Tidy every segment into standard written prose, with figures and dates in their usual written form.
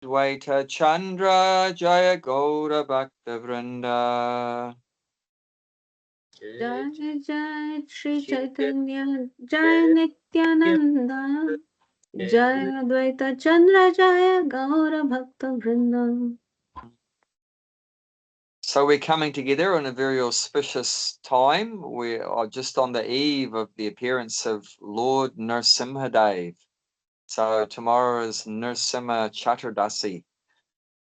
Advaita Chandra Jaya Gaura Bhakta Vrinda. Jai Jai Shri Chaitanya Jai Nityananda Jai Advaita Chandra Jaya Gaura Bhakta Vrinda. So we're coming together in a very auspicious time. We are just on the eve of the appearance of Lord Nrsimhadev. So tomorrow is Nrsimha Chaturdasi,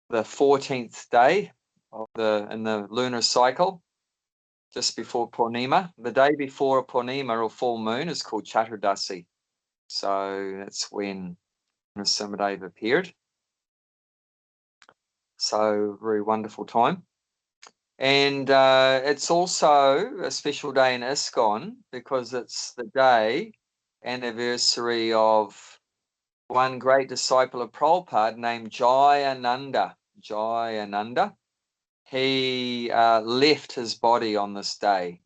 the 14th day of in the lunar cycle, just before Purnima. The day before a Purnima or full moon is called Chaturdasi. So that's when Nrsimhadev appeared. So very wonderful time. And it's also a special day in ISKCON because it's the day anniversary of one great disciple of Prabhupada named Jayananda. Jayananda. He left his body on this day.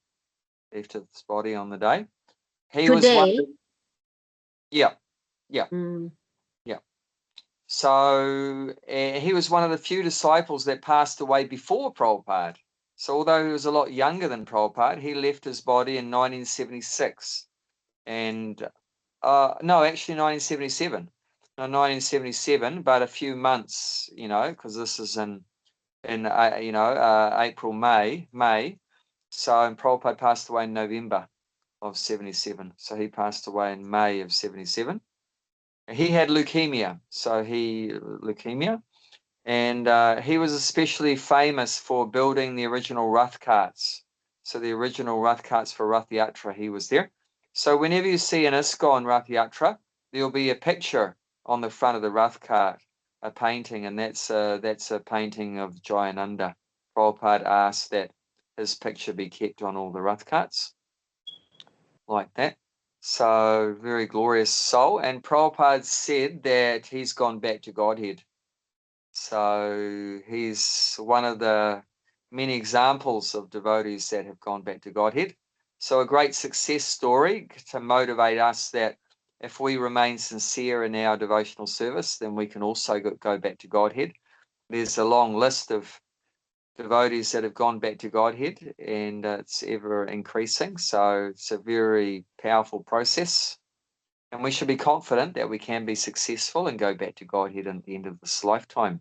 Left his body on the day. He Today? was one of the, yeah. Mm. Yeah. So he was one of the few disciples that passed away before Prabhupada. So although he was a lot younger than Prabhupada, he left his body in 1976. And no, actually 1977. No, 1977, but a few months, because this is in April, May. So and Prabhupada passed away in November of 77. So he passed away in May of 77. He had leukemia, and he was especially famous for building the original Rath carts. So the original Rath carts for Rath Yatra, he was there. So whenever you see an ISKCON Rath Yatra, there'll be a picture on the front of the Rath cart, a painting, and that's a painting of Jayananda. Prabhupada asked that his picture be kept on all the Rath carts, like that. So very glorious soul. And Prabhupada said that he's gone back to Godhead. So he's one of the many examples of devotees that have gone back to Godhead. So a great success story to motivate us that if we remain sincere in our devotional service, then we can also go back to Godhead. There's a long list of devotees that have gone back to Godhead, and it's ever increasing. So it's a very powerful process. And we should be confident that we can be successful and go back to Godhead at the end of this lifetime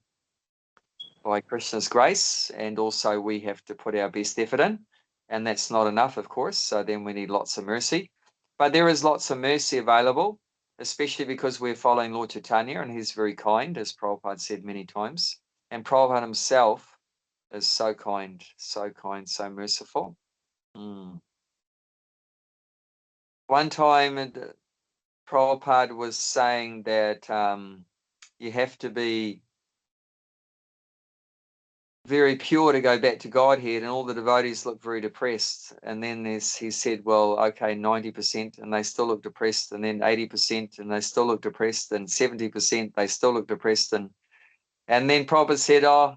by Krishna's grace. And also we have to put our best effort in, and that's not enough, of course. So then we need lots of mercy. But there is lots of mercy available, especially because we're following Lord Caitanya, and he's very kind, as Prabhupada said many times. And Prabhupada himself is so kind, so merciful. One time, Prabhupada was saying that you have to be very pure to go back to Godhead, and all the devotees look very depressed. And then he said, well, okay, 90%, and they still look depressed, and then 80%, and they still look depressed, and 70%, they still look depressed. And then Prabhupada said, oh,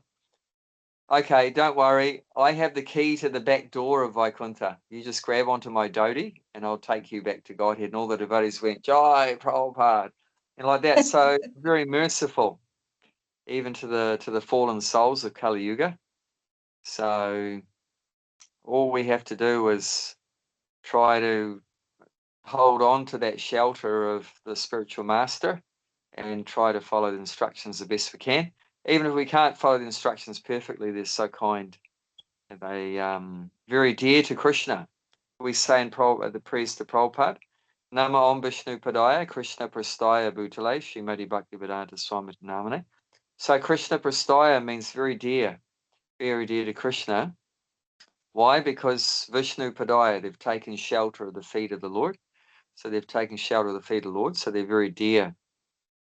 okay, don't worry. I have the key to the back door of Vaikuntha. You just grab onto my dhoti and I'll take you back to Godhead. And all the devotees went, Jai Prabhupada, and like that. So very merciful, even to the fallen souls of Kali Yuga. So all we have to do is try to hold on to that shelter of the spiritual master and try to follow the instructions the best we can. Even if we can't follow the instructions perfectly, they're so kind. They very dear to Krishna. We say in the prayers to Prabhupada, Nama Om Vishnu Padaya, Krishna Prastaya Bhutale, Srimati Bhaktivedanta Swami Namane. So Krishna Prastaya means very dear to Krishna. Why? Because Vishnu Padaya, they've taken shelter of the feet of the Lord. So they've taken shelter of the feet of the Lord. So they're very dear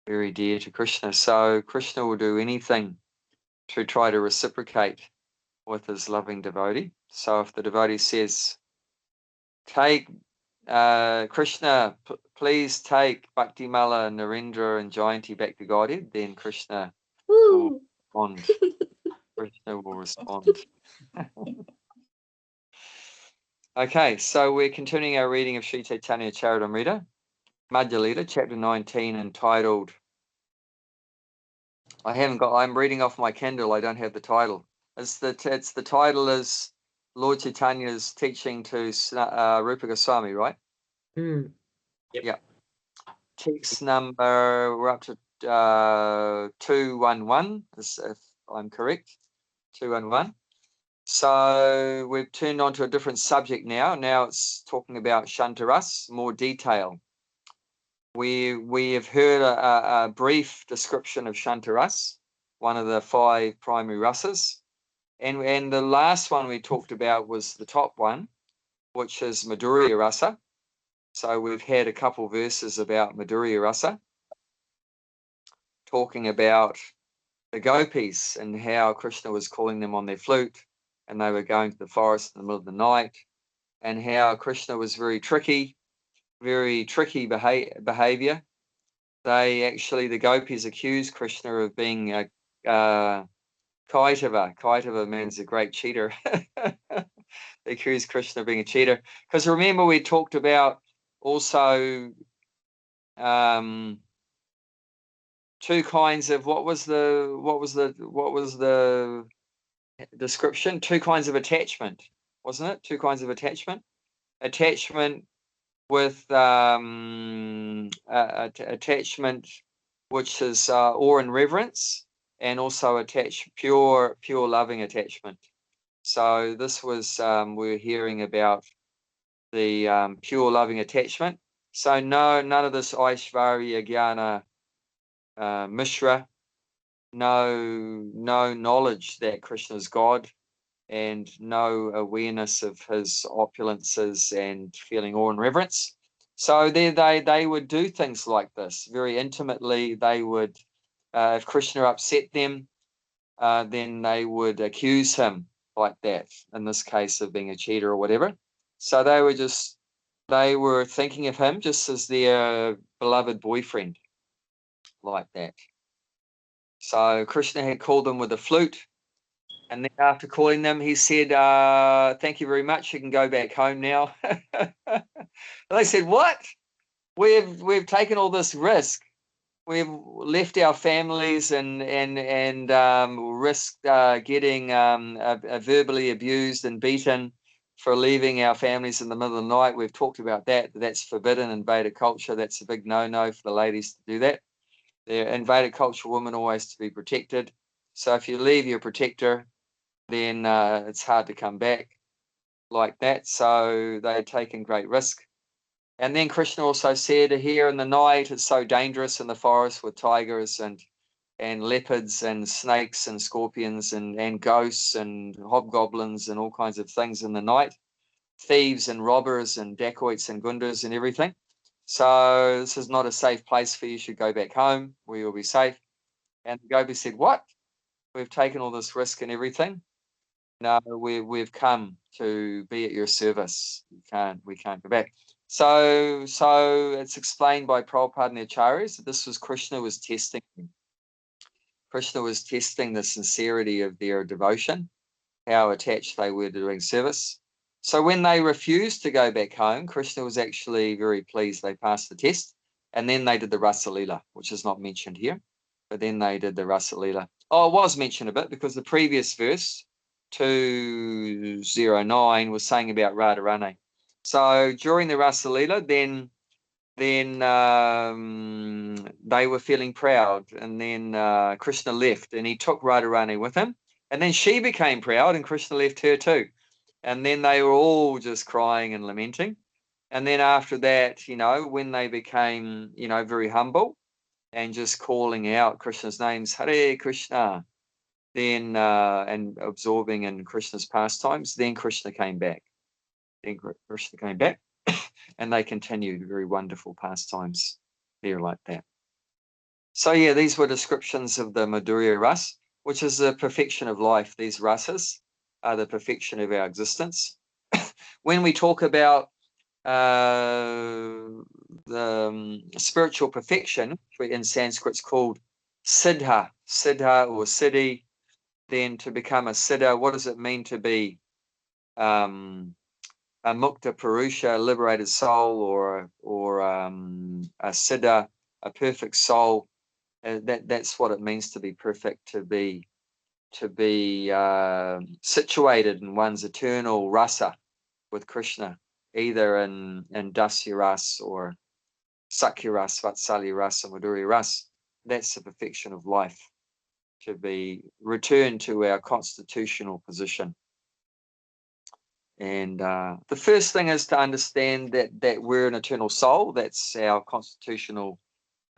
to Krishna. So Krishna will do anything to try to reciprocate with his loving devotee. So if the devotee says, take Krishna, please take Bhaktimala, Narendra, and Jayanti back to Godhead, then Krishna will respond. Krishna will respond. Okay, so we're continuing our reading of Sri Caitanya Charitamrita, Madhya-lila, chapter 19, entitled I haven't got. I'm reading off my Kindle. I don't have the title. It's the title is Lord Chaitanya's teaching to Rupa Goswami, right? Mm. Yeah. Text number, we're up to 211, if I'm correct. 211. So we've turned on to a different subject now. Now it's talking about Shantaras, more detail. We have heard a brief description of Shantaras, one of the 5 primary rasas. And the last one we talked about was the top one, which is Madhurya Rasa. So we've had a couple verses about Madhurya Rasa, talking about the gopis and how Krishna was calling them on their flute, and they were going to the forest in the middle of the night, and how Krishna was very tricky behavior. The gopis accused Krishna of being a Kaitava. Kaitava means a great cheater. They accused Krishna of being a cheater. Because remember, we talked about also 2 kinds of what was the description? 2 kinds of attachment, wasn't it? 2 kinds of attachment. Attachment with attachment, which is awe and reverence, and also pure loving attachment. So this was we're hearing about the pure loving attachment. So none of this Aishvarya Jnana Mishra, no knowledge that Krishna is God, and no awareness of his opulences and feeling awe and reverence. So there they would do things like this very intimately. They would, if Krishna upset them, then they would accuse him like that, in this case of being a cheater or whatever. So they were thinking of him just as their beloved boyfriend, like that. So Krishna had called them with a flute. And then after calling them, he said, thank you very much. You can go back home now. They said, what? We've taken all this risk. We've left our families and risked getting verbally abused and beaten for leaving our families in the middle of the night. We've talked about that. That's forbidden in Vedic culture. That's a big no-no for the ladies to do that. In Vedic culture, women always to be protected. So if you leave your protector, then it's hard to come back like that. So they had taken great risk. And then Krishna also said, here in the night, it's so dangerous in the forest with tigers and leopards and snakes and scorpions and ghosts and hobgoblins and all kinds of things in the night, thieves and robbers and dacoits and gundas and everything. So this is not a safe place for you. You should go back home where you'll be safe. And the gopi said, what? We've taken all this risk and everything. No, we've come to be at your service. We can't go back. So it's explained by Prabhupada and the Acharyas that this was Krishna was testing them. Krishna was testing the sincerity of their devotion, how attached they were to doing service. So when they refused to go back home, Krishna was actually very pleased they passed the test. And then they did the Rasa-lila, which is not mentioned here. But then they did the Rasa-lila. Oh, it was mentioned a bit because the previous verse, 209, was saying about Radharani. So during the Rasa-lila, then they were feeling proud, and then Krishna left, and he took Radharani with him, and then she became proud, and Krishna left her too, and then they were all just crying and lamenting. And then after that, when they became, very humble and just calling out Krishna's names, Hare Krishna, then and absorbing in Krishna's pastimes, then Krishna came back. And they continued very wonderful pastimes there like that. So yeah, these were descriptions of the Madhurya Ras, which is the perfection of life. These rasas are the perfection of our existence. When we talk about the spiritual perfection, which in Sanskrit is called siddha or siddhi, then to become a siddha, what does it mean to be a mukta purusha, a liberated soul, or a siddha, a perfect soul? That's what it means to be perfect, to be situated in one's eternal rasa with Krishna, either in Dasya Ras or Sakya Ras, Vatsalya Ras, or Madhurya Ras. That's the perfection of life, to be returned to our constitutional position. And the first thing is to understand that we're an eternal soul. That's our constitutional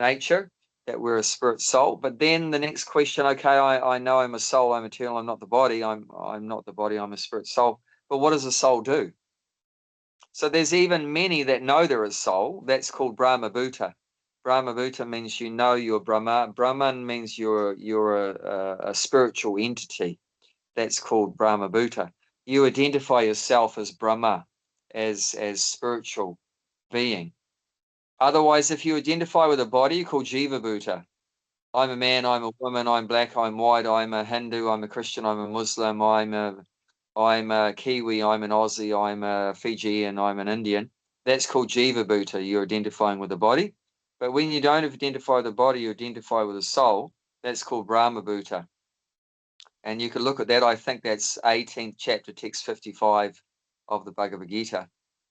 nature, that we're a spirit soul. But then the next question, okay, I know I'm a soul, I'm eternal, I'm not the body, I'm not the body, I'm a spirit soul. But what does a soul do? So there's even many that know they're a soul. That's called Brahma Bhuta. Brahma Bhuta means you know you're Brahma. Brahman means you're a spiritual entity. That's called Brahma Bhuta. You identify yourself as Brahma, as spiritual being. Otherwise, if you identify with a body, you're called Jiva Bhuta. I'm a man, I'm a woman, I'm black, I'm white, I'm a Hindu, I'm a Christian, I'm a Muslim, I'm a Kiwi, I'm an Aussie, I'm a Fijian, I'm an Indian. That's called Jiva Bhuta. You're identifying with the body. But when you don't identify with the body, you identify with the soul. That's called Brahma Bhuta. And you can look at that. I think that's 18th chapter, text 55 of the Bhagavad Gita,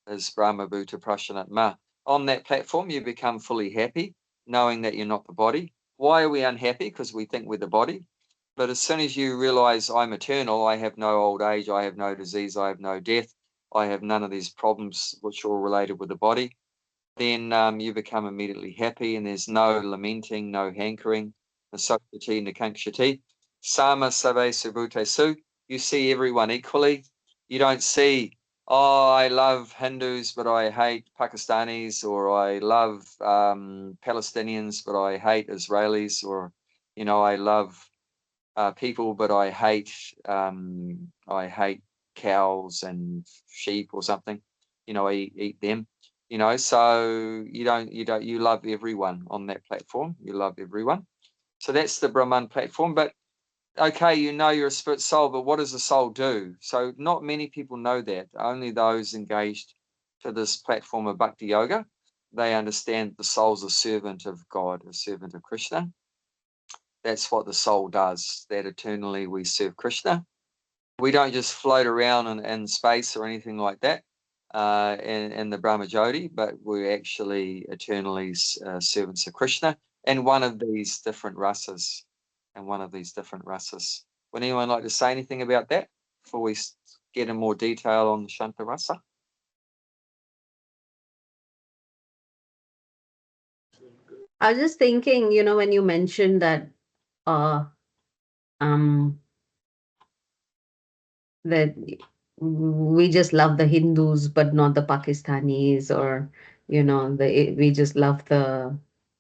is Brahma Bhuta Prashanatma. On that platform, you become fully happy, knowing that you're not the body. Why are we unhappy? Because we think we're the body. But as soon as you realize I'm eternal, I have no old age, I have no disease, I have no death, I have none of these problems which are all related with the body, then you become immediately happy, and there's no lamenting, no hankering, nasakshati, nakankshati. Sama sabe subhute su. You see everyone equally. You don't see, oh, I love Hindus, but I hate Pakistanis, or I love Palestinians, but I hate Israelis, or, I love people, but I hate cows and sheep or something. I eat them. So you love everyone on that platform. You love everyone. So that's the Brahman platform. But okay, you're a spirit soul, but what does the soul do? So not many people know that. Only those engaged to this platform of Bhakti Yoga, they understand the soul's a servant of God, a servant of Krishna. That's what the soul does, that eternally we serve Krishna. We don't just float around in space or anything like that in the Brahma Jyoti, but we're actually eternally servants of Krishna and one of these different rasas. Would anyone like to say anything about that before we get in more detail on the Shanta rasa? I was just thinking, when you mentioned that uh that we just love the Hindus but not the Pakistanis, or we just love the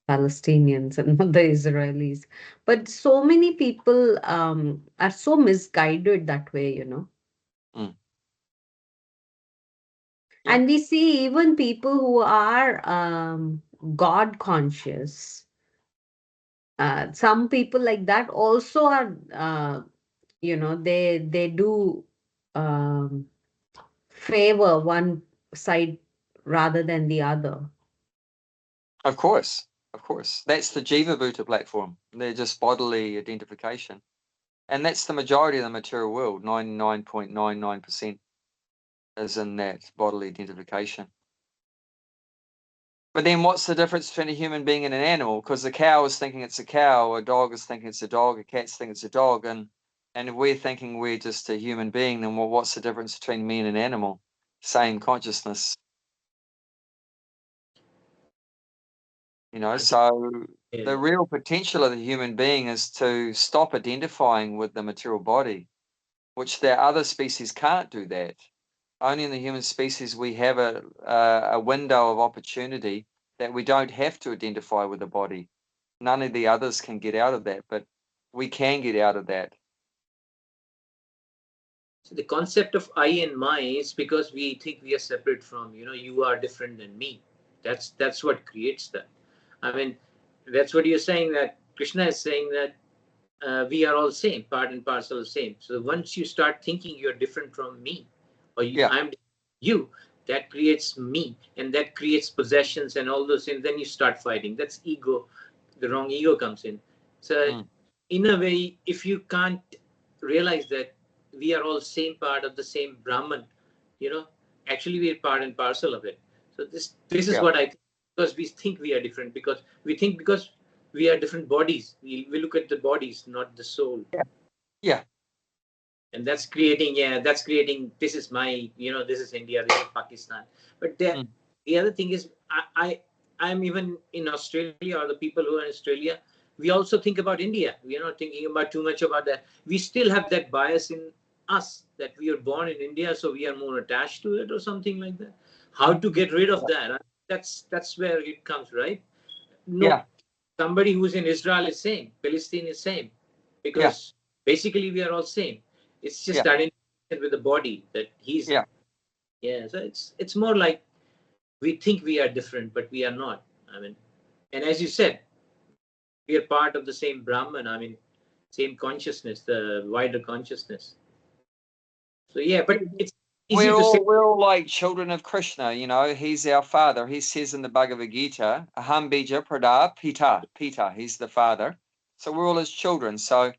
Palestinians and not the Israelis. But so many people are so misguided that way. Mm. Yeah. And we see even people who are God conscious. Some people like that also are, they do um, favor one side rather than the other. Of course. That's the Jiva Bhuta platform. They're just bodily identification. And that's the majority of the material world. 99.99% is in that bodily identification. But then what's the difference between a human being and an animal? Because the cow is thinking it's a cow, a dog is thinking it's a dog, a cat's thinking it's a dog, and if we're thinking we're just a human being, then what's the difference between me and an animal? Same consciousness. So the real potential of the human being is to stop identifying with the material body, which the other species can't do that. Only in the human species we have a window of opportunity that we don't have to identify with the body. None of the others can get out of that, but we can get out of that. So the concept of I and my is because we think we are separate from, you are different than me. That's what creates that. I mean, that's what you're saying, that Krishna is saying that we are all same, part and parcel the same. So once you start thinking you're different from me, or I'm you, that creates me, and that creates possessions and all those things. Then you start fighting. That's ego. the wrong ego comes in. So in a way, if you can't realize that we are all same part of the same Brahman, actually we are part and parcel of it. So this is what I think, because we think we are different, because we are different bodies. We look at the bodies, not the soul. Yeah. And that's creating, this is my, this is India, this is Pakistan. But the other thing is, I'm even in Australia, or the people who are in Australia, we also think about India. We are not thinking about too much about that. We still have that bias in us, that we are born in India, so we are more attached to it or something like that. How to get rid of that? That's where it comes, right? No, somebody who's in Israel is same, Palestine is same, because basically we are all same. It's just identification with the body that he's. So it's more like we think we are different, but we are not. I mean, and as you said, we are part of the same Brahman. I mean, same consciousness, the wider consciousness. So but it's easy to say. We're all like children of Krishna, he's our father. He says in the Bhagavad Gita, Aham bija prada pita, he's the father. So we're all his children. So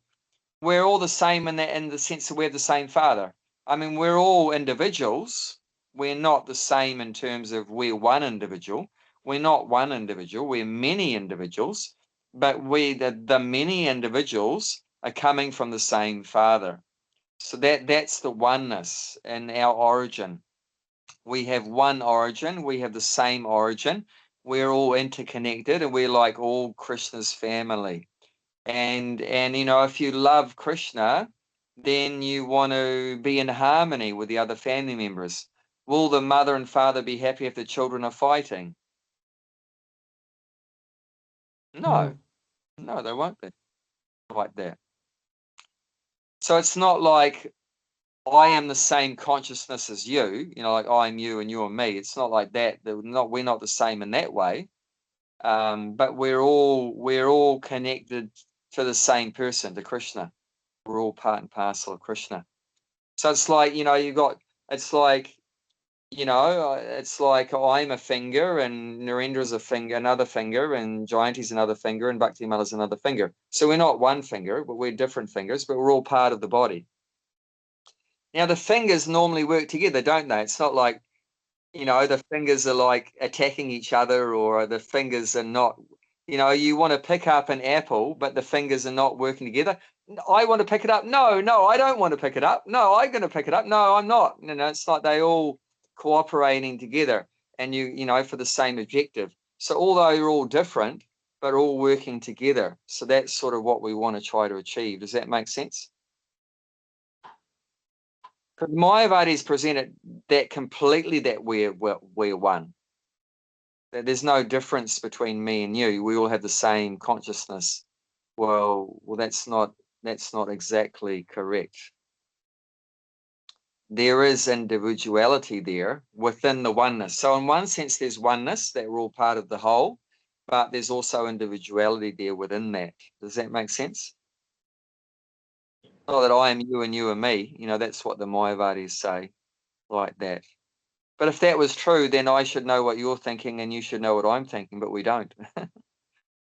we're all the same in the sense that we're the same father. I mean, we're all individuals. We're not the same in terms of we're one individual. We're not one individual. We're many individuals, but the many individuals are coming from the same father. So that's the oneness in our origin. We have one origin. We have the same origin. We're all interconnected, and we're like all Krishna's family. And if you love Krishna, then you want to be in harmony with the other family members. Will the mother and father be happy if the children are fighting? No, they won't be like that. So it's not like I am the same consciousness as you, like I'm you and you're me. It's not like that. We're not the same in that way. But we're all connected to the same person, to Krishna. We're all part and parcel of Krishna. So it's like, it's like I'm a finger, and Narendra's a finger, another finger, and Jayanti's another finger, and Bhaktimala's another finger. So we're not one finger, but we're different fingers, but we're all part of the body. Now, the fingers normally work together, don't they? It's not like, the fingers are like attacking each other, or the fingers are not, you want to pick up an apple, but the fingers are not working together. I want to pick it up. No, I don't want to pick it up. No, I'm going to pick it up. No, I'm not. It's like they all cooperating together, and for the same objective. So although you're all different, but all working together. So that's sort of what we want to try to achieve. Does that make sense? Because Mayavadis presented that completely, that we're one. That there's no difference between me and you. We all have the same consciousness. Well, that's not exactly correct. There is individuality there within the oneness. So in one sense, there's oneness, that we're all part of the whole, but there's also individuality there within that. Does that make sense? Not that I am you and you are me. That's what the Mayavadis say, like that. But if that was true, then I should know what you're thinking and you should know what I'm thinking, but we don't.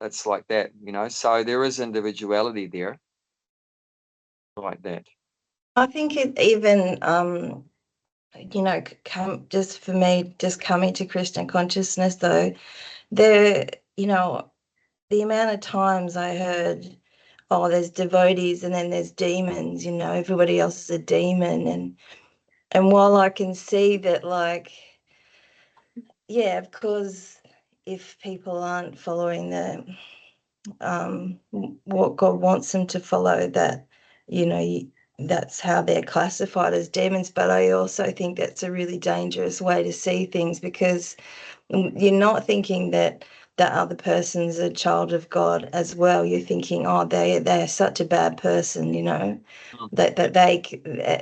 That's like that, so there is individuality there, like that. I think it even, just for me, just coming to Krishna consciousness, though, the amount of times I heard, oh, there's devotees and then there's demons, everybody else is a demon. And while I can see that, like, yeah, of course, if people aren't following what God wants them to follow, that, that's how they're classified as demons. But I also think that's a really dangerous way to see things, because you're not thinking that other person's a child of God as well. You're thinking, oh, they're such a bad person, that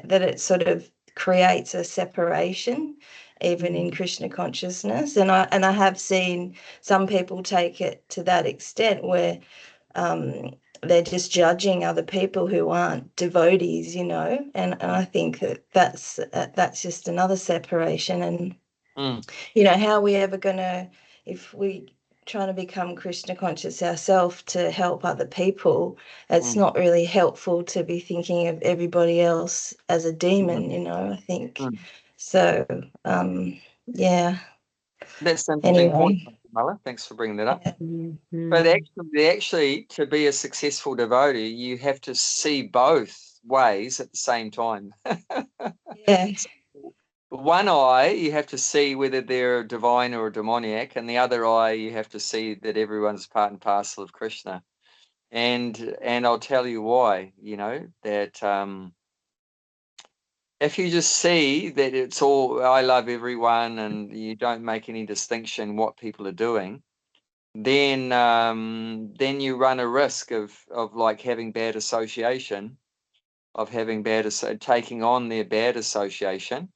it sort of creates a separation, even in Krishna consciousness. And I have seen some people take it to that extent where they're just judging other people who aren't devotees, and I think that's just another separation. And how are we ever going to, if we trying to become Krishna conscious ourselves to help other people, it's Mm. not really helpful to be thinking of everybody else as a demon, you know, I think. Mm. So, yeah. That's an interesting point, Anyway. Mala. Thanks for bringing that up. Yeah. But Mhm. actually, to be a successful devotee, you have to see both ways at the same time. Yeah. One eye, you have to see whether they're divine or demoniac, and the other eye, you have to see that everyone's part and parcel of Krishna. And I'll tell you why. You know that if you just see that it's all I love everyone, and you don't make any distinction what people are doing, then you run a risk of like having bad association, of having taking on their bad association.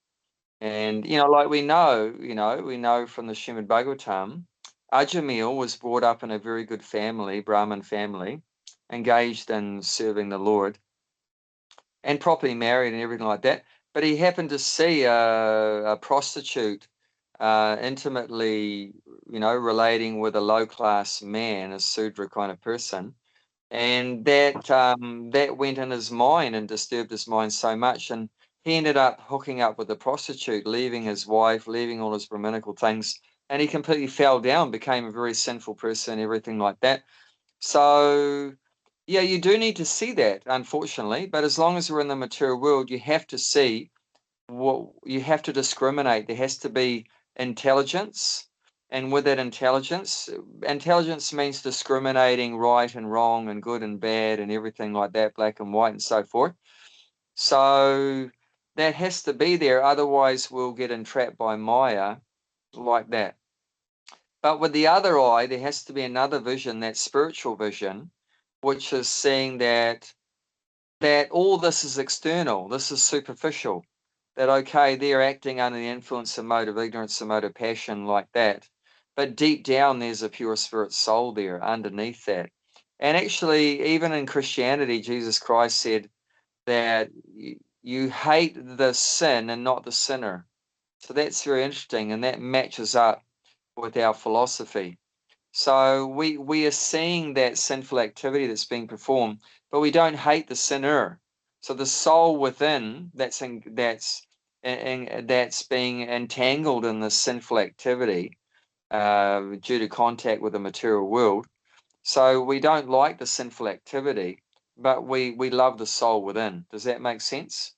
And like we know from the Srimad Bhagavatam, Ajamil was brought up in a very good family, Brahmin family, engaged in serving the Lord and properly married and everything like that. But he happened to see a prostitute intimately, relating with a low-class man, a Sudra kind of person. And that went in his mind and disturbed his mind so much. And he ended up hooking up with a prostitute, leaving his wife, leaving all his Brahminical things. And he completely fell down, became a very sinful person, everything like that. So, yeah, you do need to see that, unfortunately. But as long as we're in the material world, you have to see what you have to discriminate. There has to be intelligence. And with that intelligence means discriminating right and wrong and good and bad and everything like that, black and white and so forth. So that has to be there. Otherwise, we'll get entrapped by Maya like that. But with the other eye, there has to be another vision, that spiritual vision, which is seeing that all this is external, this is superficial, that okay, they're acting under the influence of motive ignorance and motive passion like that. But deep down, there's a pure spirit soul there underneath that. And actually, even in Christianity, Jesus Christ said that you hate the sin and not the sinner. So that's very interesting, and that matches up with our philosophy. So we are seeing that sinful activity that's being performed, but we don't hate the sinner. So the soul within that's being entangled in this sinful activity due to contact with the material world. So we don't like the sinful activity, but we love the soul within. Does that make sense?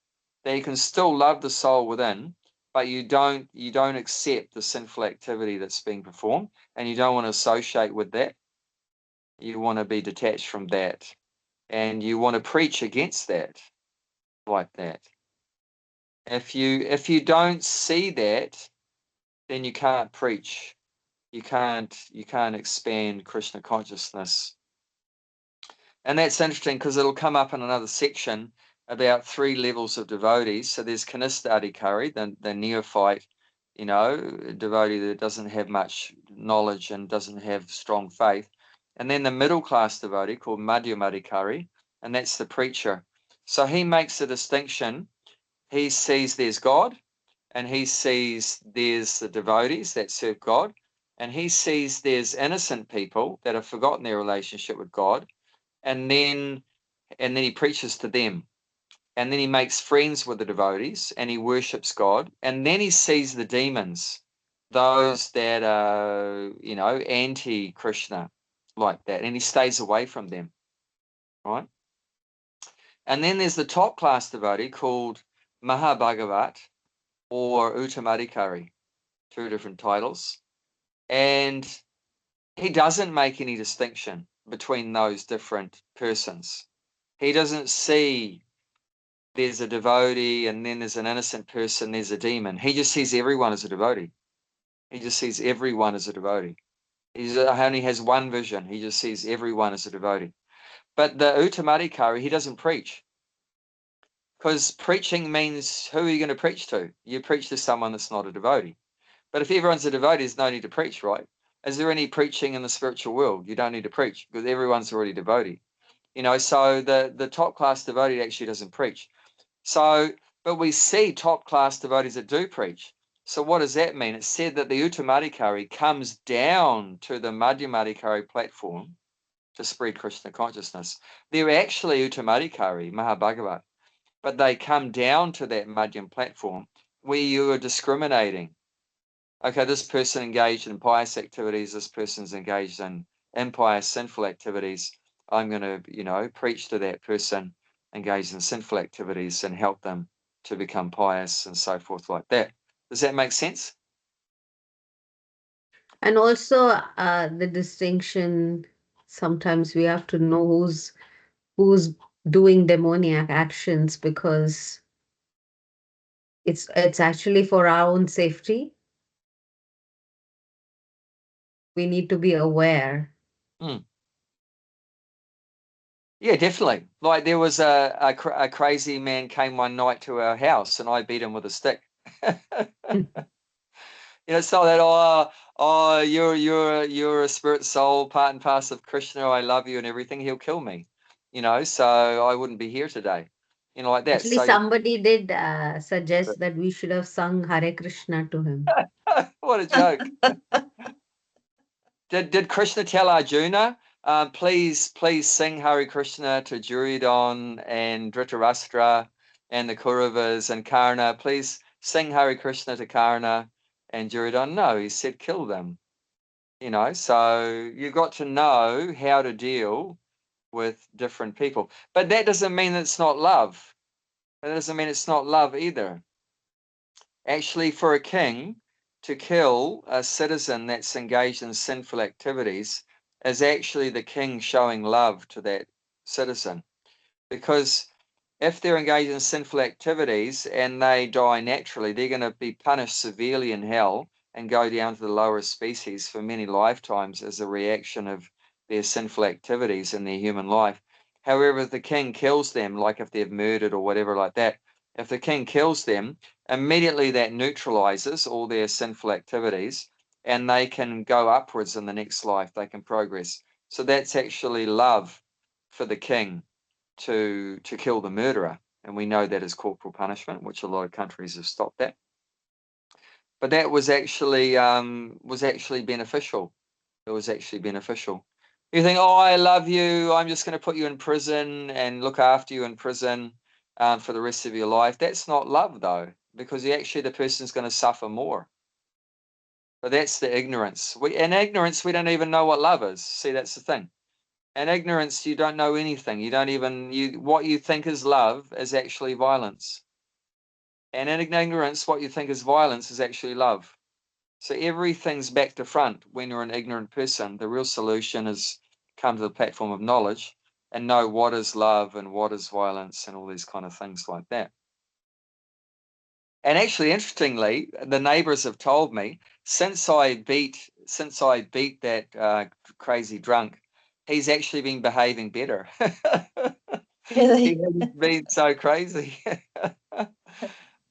That you can still love the soul within, but you don't accept the sinful activity that's being performed, and you don't want to associate with that. You want to be detached from that, and you want to preach against that, like that. If you don't see that, then you can't preach. You can't expand Krishna consciousness. And that's interesting because it'll come up in another section about 3 levels of devotees. So there's Kanista Adhikari, the neophyte, devotee that doesn't have much knowledge and doesn't have strong faith. And then the middle class devotee called Madhya-lila, and that's the preacher. So he makes a distinction. He sees there's God, and he sees there's the devotees that serve God, and he sees there's innocent people that have forgotten their relationship with God, and then he preaches to them, and then he makes friends with the devotees, and he worships God, and then he sees the demons, those that are anti-Krishna, like that, and he stays away from them, right? And then there's the top class devotee called Mahabhagavat or Uttamadikari, 2 different titles, and he doesn't make any distinction between those different persons. He doesn't see there's a devotee and then there's an innocent person, there's a demon. He just sees everyone as a devotee. He just sees everyone as a devotee. He only has one vision. He just sees everyone as a devotee. But the Uttamadikari, he doesn't preach, because preaching means, who are you going to preach to? You preach to someone that's not a devotee. But if everyone's a devotee, there's no need to preach, right? Is there any preaching in the spiritual world? You don't need to preach because everyone's already devotee. So the top class devotee actually doesn't preach. So, but we see top class devotees that do preach. So what does that mean? It said that the Uttamadhikari comes down to the Madhya-madhikari platform to spread Krishna consciousness. They're actually Uttamadhikari, Mahabhagavat, but they come down to that Madhyam platform where you are discriminating. Okay, this person engaged in pious activities, this person's engaged in impious, sinful activities. I'm going to, preach to that person engaged in sinful activities and help them to become pious and so forth like that. Does that make sense? And also the distinction, sometimes we have to know who's doing demoniac actions, because it's actually for our own safety. We need to be aware. Mm. Yeah, definitely. Like there was a crazy man came one night to our house and I beat him with a stick. It's not that you're a spirit soul, part and parcel of Krishna. I love you and everything. He'll kill me, so I wouldn't be here today, like that. Actually, So somebody did suggest that we should have sung Hare Krishna to him. what a joke. Did Krishna tell Arjuna, please sing Hare Krishna to Duryodhana and Dhritarashtra and the Kauravas and Karna? Please sing Hare Krishna to Karna and Duryodhana. No, he said kill them. So you got to know how to deal with different people. But that doesn't mean it's not love. That doesn't mean it's not love either. Actually, for a king to kill a citizen that's engaged in sinful activities is actually the king showing love to that citizen. Because if they're engaged in sinful activities and they die naturally, they're going to be punished severely in hell and go down to the lower species for many lifetimes as a reaction of their sinful activities in their human life. However, if the king kills them, like if they've murdered or whatever like that, if the king kills them, immediately that neutralizes all their sinful activities and they can go upwards in the next life, they can progress. So that's actually love for the king to kill the murderer, and we know that is corporal punishment, which a lot of countries have stopped that. But that was actually beneficial. It was actually beneficial. You think, oh, I love you, I'm just going to put you in prison and look after you in prison for the rest of your life. That's not love, though, because the person's going to suffer more. But that's the ignorance. In ignorance, we don't even know what love is. See, that's the thing. In ignorance, you don't know anything. What you think is love is actually violence. And in ignorance, what you think is violence is actually love. So everything's back to front when you're an ignorant person. The real solution is come to the platform of knowledge and know what is love and what is violence and all these kind of things like that. And actually, interestingly, the neighbors have told me since I beat that crazy drunk, he's actually been behaving better. Really? He hasn't been so crazy.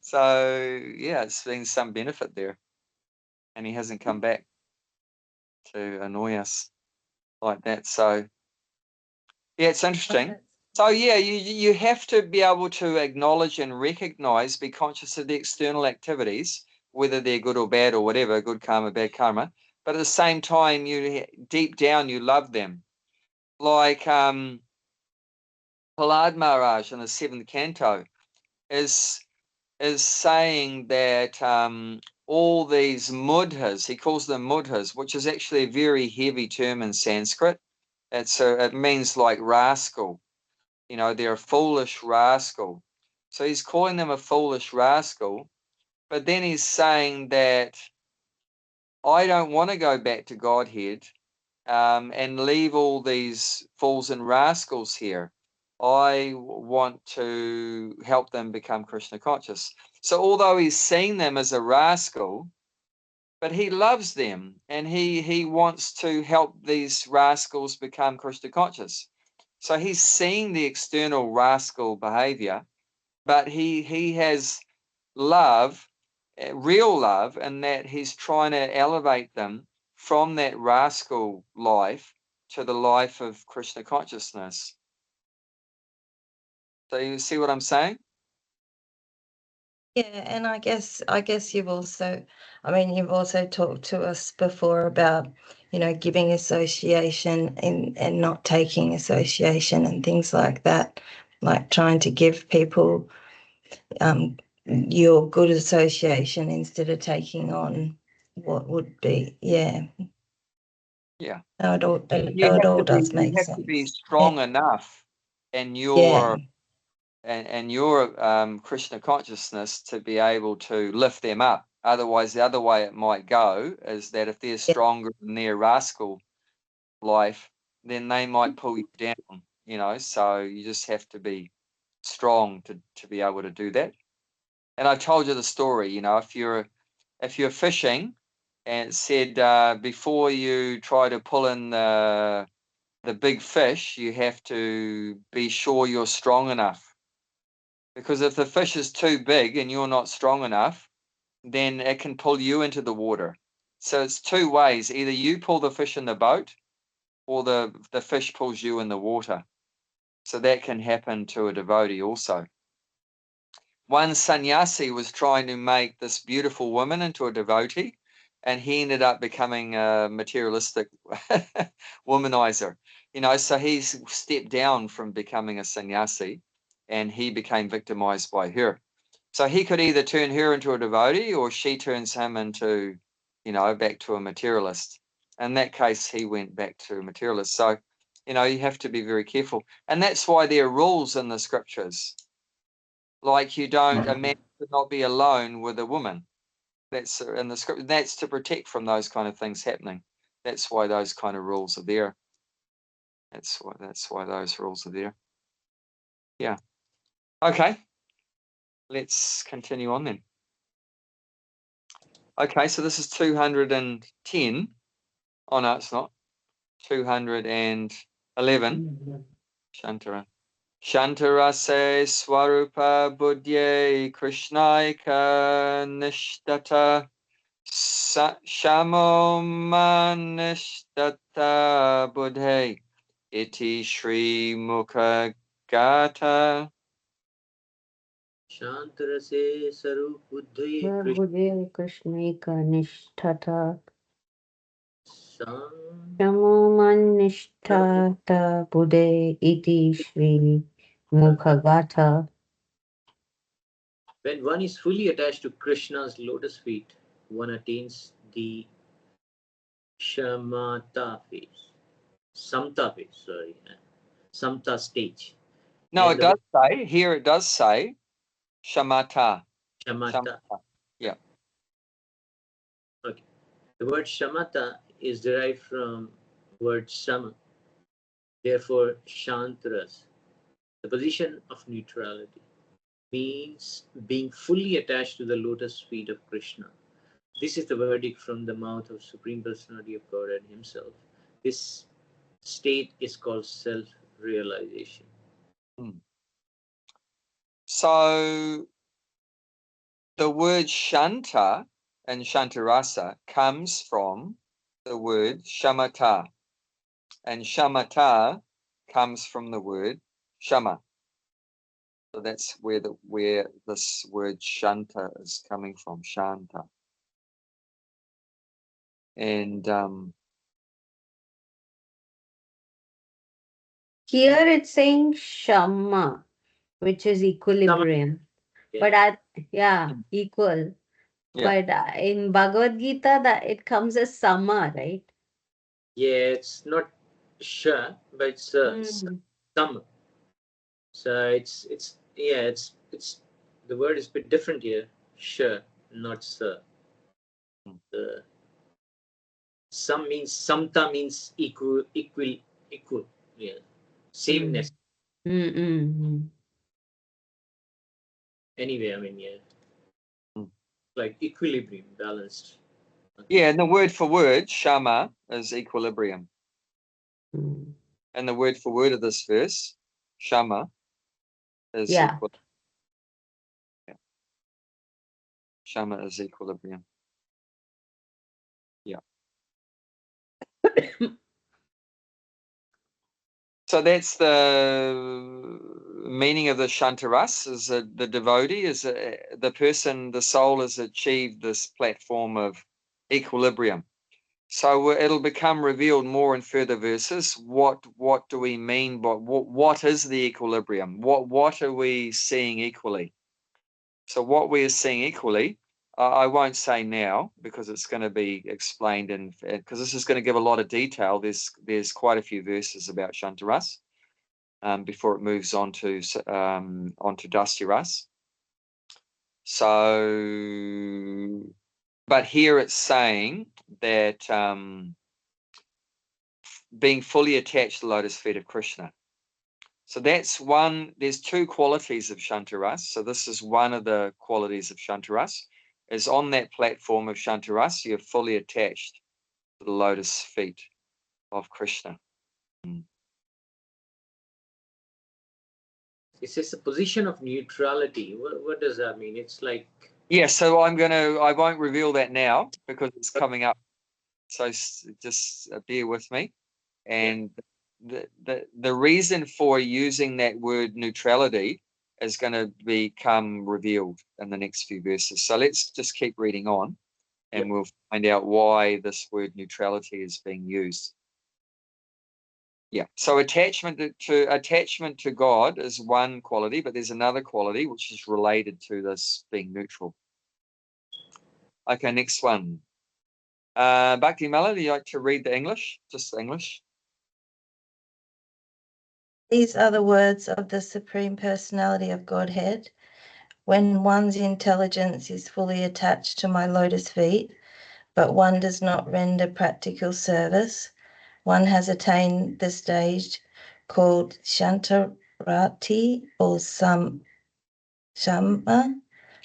So yeah, it's been some benefit there, and he hasn't come back to annoy us like that. So yeah, it's interesting. So yeah, you have to be able to acknowledge and recognize, be conscious of the external activities, whether they're good or bad or whatever, good karma, bad karma. But at the same time, deep down you love them. Like Prahlad Maharaj in the seventh canto is saying that all these mudhas, he calls them mudhas, which is actually a very heavy term in Sanskrit. It means like rascal. They're a foolish rascal. So he's calling them a foolish rascal, but then he's saying that I don't want to go back to Godhead and leave all these fools and rascals here. I want to help them become Krishna conscious. So although he's seen them as a rascal, but he loves them and he wants to help these rascals become Krishna conscious. So he's seeing the external rascal behavior, but he has love, real love, and that he's trying to elevate them from that rascal life to the life of Krishna consciousness. So you see what I'm saying? Yeah, and I guess you've also, you've also talked to us before about, giving association and not taking association and things like that, like trying to give people your good association instead of taking on what would be, Yeah. It all You does make have sense. to be strong enough in Yeah, your and your Krishna consciousness to be able to lift them up. Otherwise, the other way it might go is that if they're stronger than their rascal life, then they might pull you down, so you just have to be strong to be able to do that. And I told you the story, if you're fishing and it said before you try to pull in the big fish, you have to be sure you're strong enough. Because if the fish is too big and you're not strong enough, then it can pull you into the water. So it's two ways. Either you pull the fish in the boat or the fish pulls you in the water. So that can happen to a devotee also. One sannyasi was trying to make this beautiful woman into a devotee, and he ended up becoming a materialistic womanizer. So he stepped down from becoming a sannyasi, and he became victimized by her. So he could either turn her into a devotee, or she turns him into, back to a materialist. In that case, he went back to a materialist. So, you have to be very careful. And that's why there are rules in the scriptures. Like a man should not be alone with a woman. That's in the script. That's to protect from those kind of things happening. That's why those kind of rules are there. That's why those rules are there. Yeah. Okay. Let's continue on then. Okay, so this is 210. Oh no, it's not. 211. Shantara. Shantarase Swarupa Buddhye Krishnaika Nishtata Shamomanishtata Buddhe Iti Shri Mukha Gata. Shantarase Sarup Buddhaye Krishnaika Nishtata Krishna. Shamomanishtata Buddhe iti Shri Mukhagata. When one is fully attached to Krishna's lotus feet, one attains the Shamatha phase. Samta phase, sorry. Samta stage. No, And it does say, here it does say Shamatha. Shamatha. Yeah. Okay. The word Shamatha is derived from word Shama. Therefore, Shantaras, the position of neutrality, means being fully attached to the lotus feet of Krishna. This is the verdict from the mouth of Supreme Personality of Godhead Himself. This state is called self-realization. So the word Shanta and Shantarasa comes from the word Shamatha. And Shamatha comes from the word Shama. So that's where this word Shanta is coming from, Shanta. And Here it's saying Shama, which is equilibrium. Yeah. But equal. yeah, But in Bhagavad Gita, that it comes as Sama, right? Yeah, it's not Sha, but it's Sama. So it's the word is a bit different here. Sha, not Sa. The Samta means equal. Yeah, sameness. Anyway, yeah, like equilibrium, balanced. yeah. And the word for word, Shama, is equilibrium. Mm. And the word for word of this verse, Shama, is Yeah. equal. Yeah. Shama is equilibrium. Yeah. So that's the meaning of the Shantaras, is the devotee, is the person, the soul has achieved this platform of equilibrium. So it'll become revealed more in further verses. What do we mean by what is the equilibrium? What are we seeing equally? So what we are seeing equally, I won't say now because it's going to be explained, and because this is going to give a lot of detail. There's quite a few verses about Shantaras before it moves on to onto Dusty Ras. So, but here it's saying that being fully attached to the lotus feet of Krishna. So that's one. There's two qualities of Shantaras. So this is one of the qualities of Shantaras. Is on that platform of Shantaras, you're fully attached to the lotus feet of Krishna. It says a position of neutrality. What does that mean? It's like, Yeah, so I won't reveal that now because it's coming up. So just bear with me. And the reason for using that word neutrality is going to become revealed in the next few verses. So let's just keep reading on, and we'll find out why this word neutrality is being used. Yeah. So attachment to God is one quality, but there's another quality which is related to this being neutral. Okay, next one. Bhakti Mala, do you like to read the English? Just the English. These are the words of the Supreme Personality of Godhead. When one's intelligence is fully attached to my lotus feet, but one does not render practical service, one has attained the stage called Shantarati or Shama.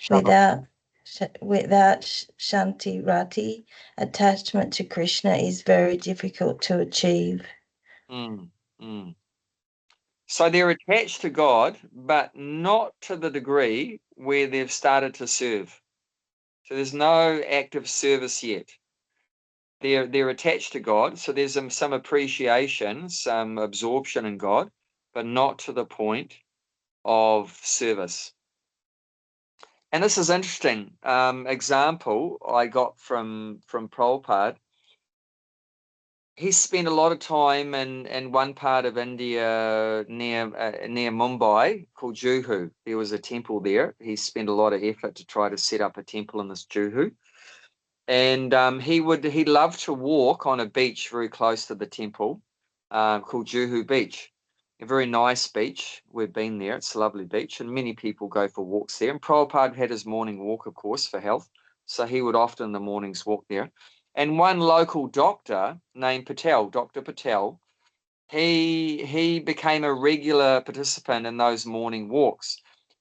Without Shantirati, attachment to Krishna is very difficult to achieve. So they're attached to God, but not to the degree where they've started to serve. So there's no active service yet. They're attached to God, so there's some appreciation, some absorption in God, but not to the point of service. And this is interesting. Example I got from Prabhupada. He spent a lot of time in one part of India near Mumbai called Juhu. There was a temple there. He spent a lot of effort to try to set up a temple in this Juhu. And he loved to walk on a beach very close to the temple called Juhu Beach. A very nice beach. We've been there. It's a lovely beach, and many people go for walks there. And Prabhupada had his morning walk, of course, for health. So he would often in the mornings walk there. And one local doctor named Patel, Dr. Patel, he became a regular participant in those morning walks.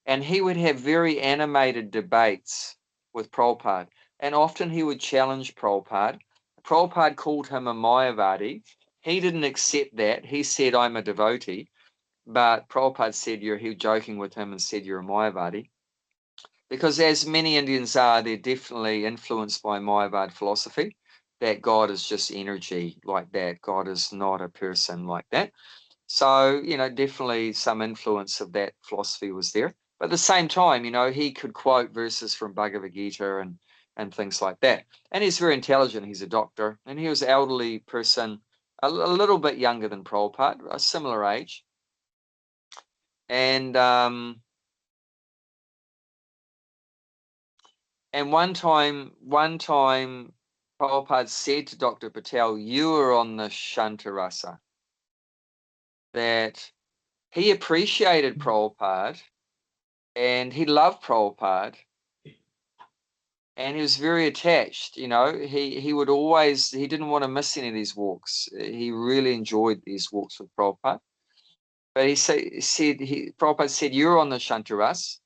And he would have very animated debates with Prabhupada. And often he would challenge Prabhupada. Prabhupada called him a Mayavadi. He didn't accept that. He said, I'm a devotee. But Prabhupada said, he was joking with him and said, you're a Mayavadi. Because as many Indians are, they're definitely influenced by Mayavad philosophy, that God is just energy like that. God is not a person like that. So, definitely some influence of that philosophy was there. But at the same time, he could quote verses from Bhagavad Gita and things like that. And he's very intelligent. He's a doctor. And he was an elderly person, a little bit younger than Prabhupada, a similar age. And one time Prabhupada said to Dr. Patel, you are on the Shantarasa. That he appreciated Prabhupada and he loved Prabhupada and he was very attached. He would always, he didn't want to miss any of these walks. He really enjoyed these walks with Prabhupada. But Prabhupada said, you're on the Shantaras,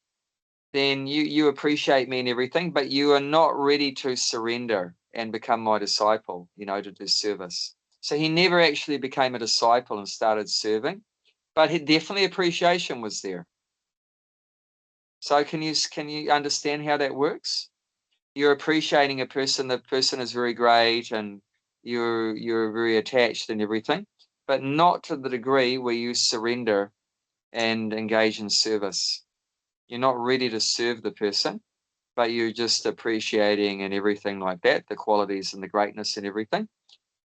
then you appreciate me and everything, but you are not ready to surrender and become my disciple, to do service. So he never actually became a disciple and started serving, but definitely appreciation was there. So can you understand how that works? You're appreciating a person, the person is very great and you're very attached and everything, but not to the degree where you surrender and engage in service. You're not ready to serve the person, but you're just appreciating and everything like that, the qualities and the greatness and everything.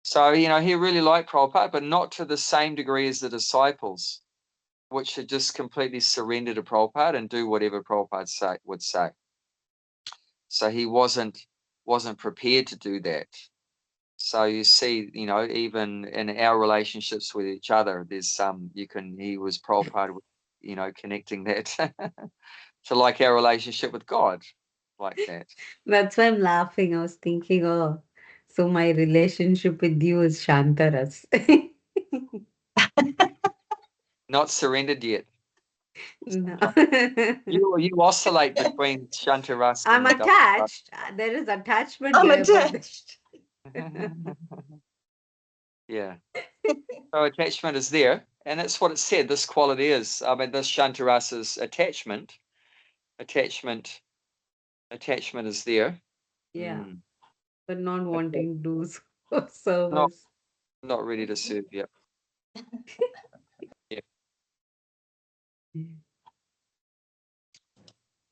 So, he really liked Prabhupada, but not to the same degree as the disciples, which had just completely surrendered to Prabhupada and do whatever Prabhupada would say. So he wasn't prepared to do that. So you see, even in our relationships with each other, there's he was Prabhupada with, connecting that to like our relationship with God, like that. That's why I'm laughing. I was thinking, oh, so my relationship with you is Shantaras. Not surrendered yet. No. You oscillate between Shantaras I'm and attached. There is attachment I'm there, but attached. yeah. So attachment is there, and that's what it said. This quality is. I mean, this Shantaras's attachment. Attachment is there. yeah, Mm. but not But wanting to do not service. not ready to serve yet. Yeah.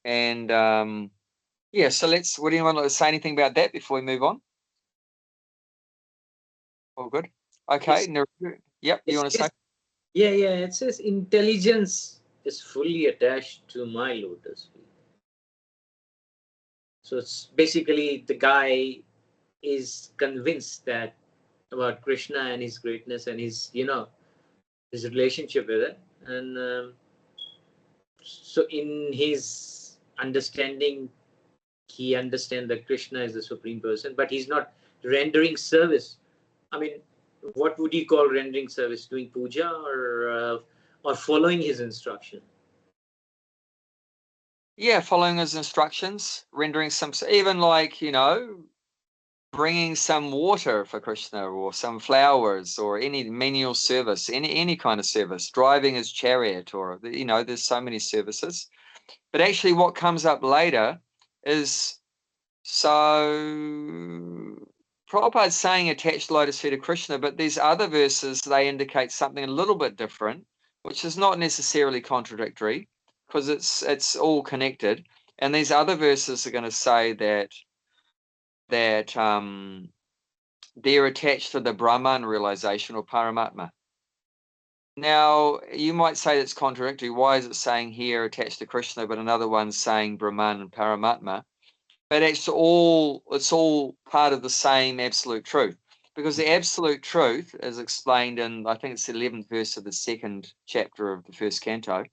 And yeah, so would anyone like to say anything about that before we move on? All good. Okay. Yep. You want to say? Yeah, it says intelligence is fully attached to my lotus feet. So it's basically the guy is convinced that about Krishna and his greatness and his his relationship with it, and so in his understanding, he understands that Krishna is the supreme person, but he's not rendering service. I mean, what would you call rendering service? Doing puja or following his instruction? Yeah, following his instructions, rendering some, even like bringing some water for Krishna or some flowers or any menial service, any kind of service, driving his chariot, or there's so many services. But actually what comes up later is, so Prabhupada's saying attached lotus feet of Krishna, but these other verses, they indicate something a little bit different, which is not necessarily contradictory, because it's all connected. And these other verses are going to say that they're attached to the Brahman realization or Paramatma. Now, you might say that's contradictory. Why is it saying here attached to Krishna, but another one's saying Brahman and Paramatma? But it's all part of the same absolute truth, because the absolute truth is explained in, I think it's the 11th verse of the 2nd chapter of the 1st canto.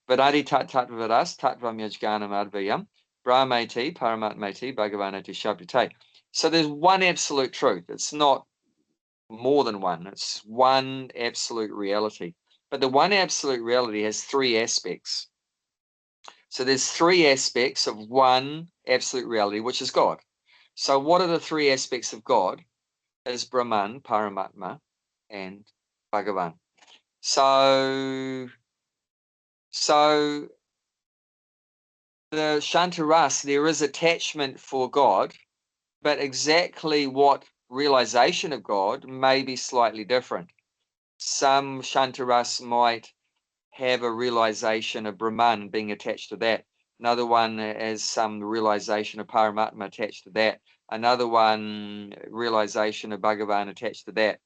Vadadi tat tatvadas tatvam yajganam advayam brahmeti paramatmeti bhagavanati shabdate. So there's one absolute truth. It's not more than one. It's one absolute reality. But the one absolute reality has three aspects. So there's three aspects of one absolute reality, which is God. So what are the three aspects of God? Is Brahman, Paramatma, and Bhagavan. So the Shantaras, there is attachment for God, but exactly what realization of God may be slightly different. Some Shantaras might have a realization of Brahman being attached to that. Another one has some realization of Paramatma attached to that. Another one, realization of Bhagavan attached to that.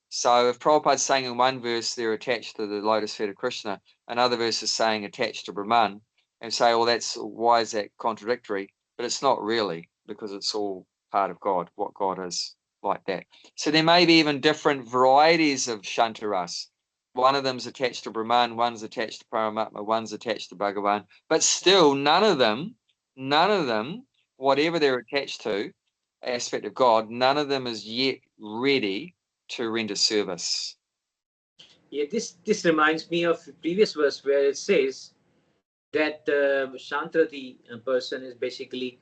So if Prabhupada's saying in one verse they're attached to the lotus feet of Krishna, another verse is saying attached to Brahman, and say, well, why is that contradictory? But it's not really, because it's all part of God, what God is, like that. So there may be even different varieties of Shantaras. One of them's attached to Brahman, one's attached to Paramatma, one's attached to Bhagavan, but still none of them, whatever they're attached to, aspect of God, none of them is yet ready to render service. Yeah, this reminds me of the previous verse where it says that Shantrati person is basically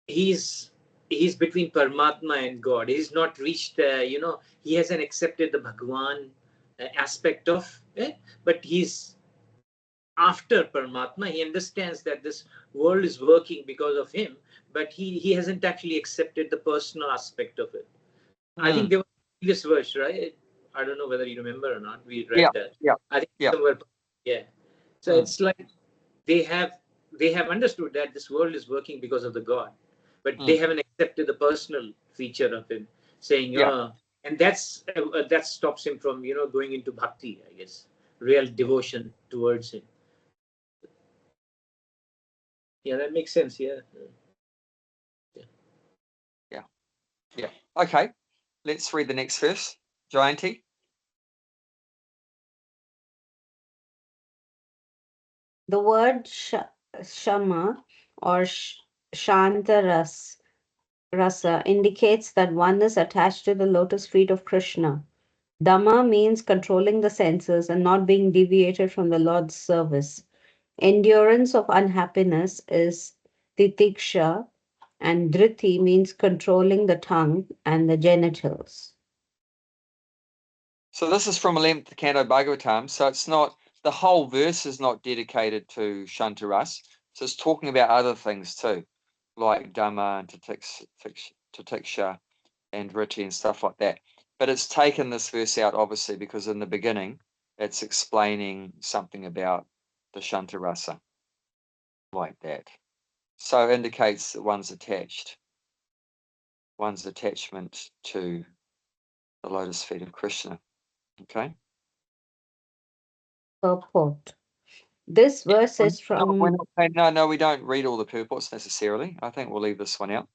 he's between Paramatma and God. He's not reached he hasn't accepted the Bhagwan aspect of it, but he's after Paramatma. He understands that this world is working because of him, but he hasn't actually accepted the personal aspect of it. I think there was a previous verse, right? I don't know whether you remember or not. We read Yeah, that. yeah, I think yeah. somewhere. Yeah. So Mm, it's like they have understood that this world is working because of the God, but they mm, haven't accepted the personal feature of him, saying, yeah. and that stops him from going into bhakti, I guess, real devotion towards him. Yeah, that makes sense. Yeah. Yeah. Yeah. Okay. Let's read the next verse. Jayanti. The word shama or shanta rasa indicates that one is attached to the lotus feet of Krishna. Dhamma means controlling the senses and not being deviated from the Lord's service. Endurance of unhappiness is titiksha, and driti means controlling the tongue and the genitals. So this is from 11th Canto Bhagavatam. So it's not, the whole verse is not dedicated to Shantaras. So it's talking about other things too, like Dhamma and Tatiksha and Riti and stuff like that. But it's taken this verse out, obviously, because in the beginning, it's explaining something about the Shantarasa, like that. So it indicates that one's attachment to the lotus feet of Krishna. Okay. Purport. This verse is from. No, we don't read all the purports necessarily. I think we'll leave this one out.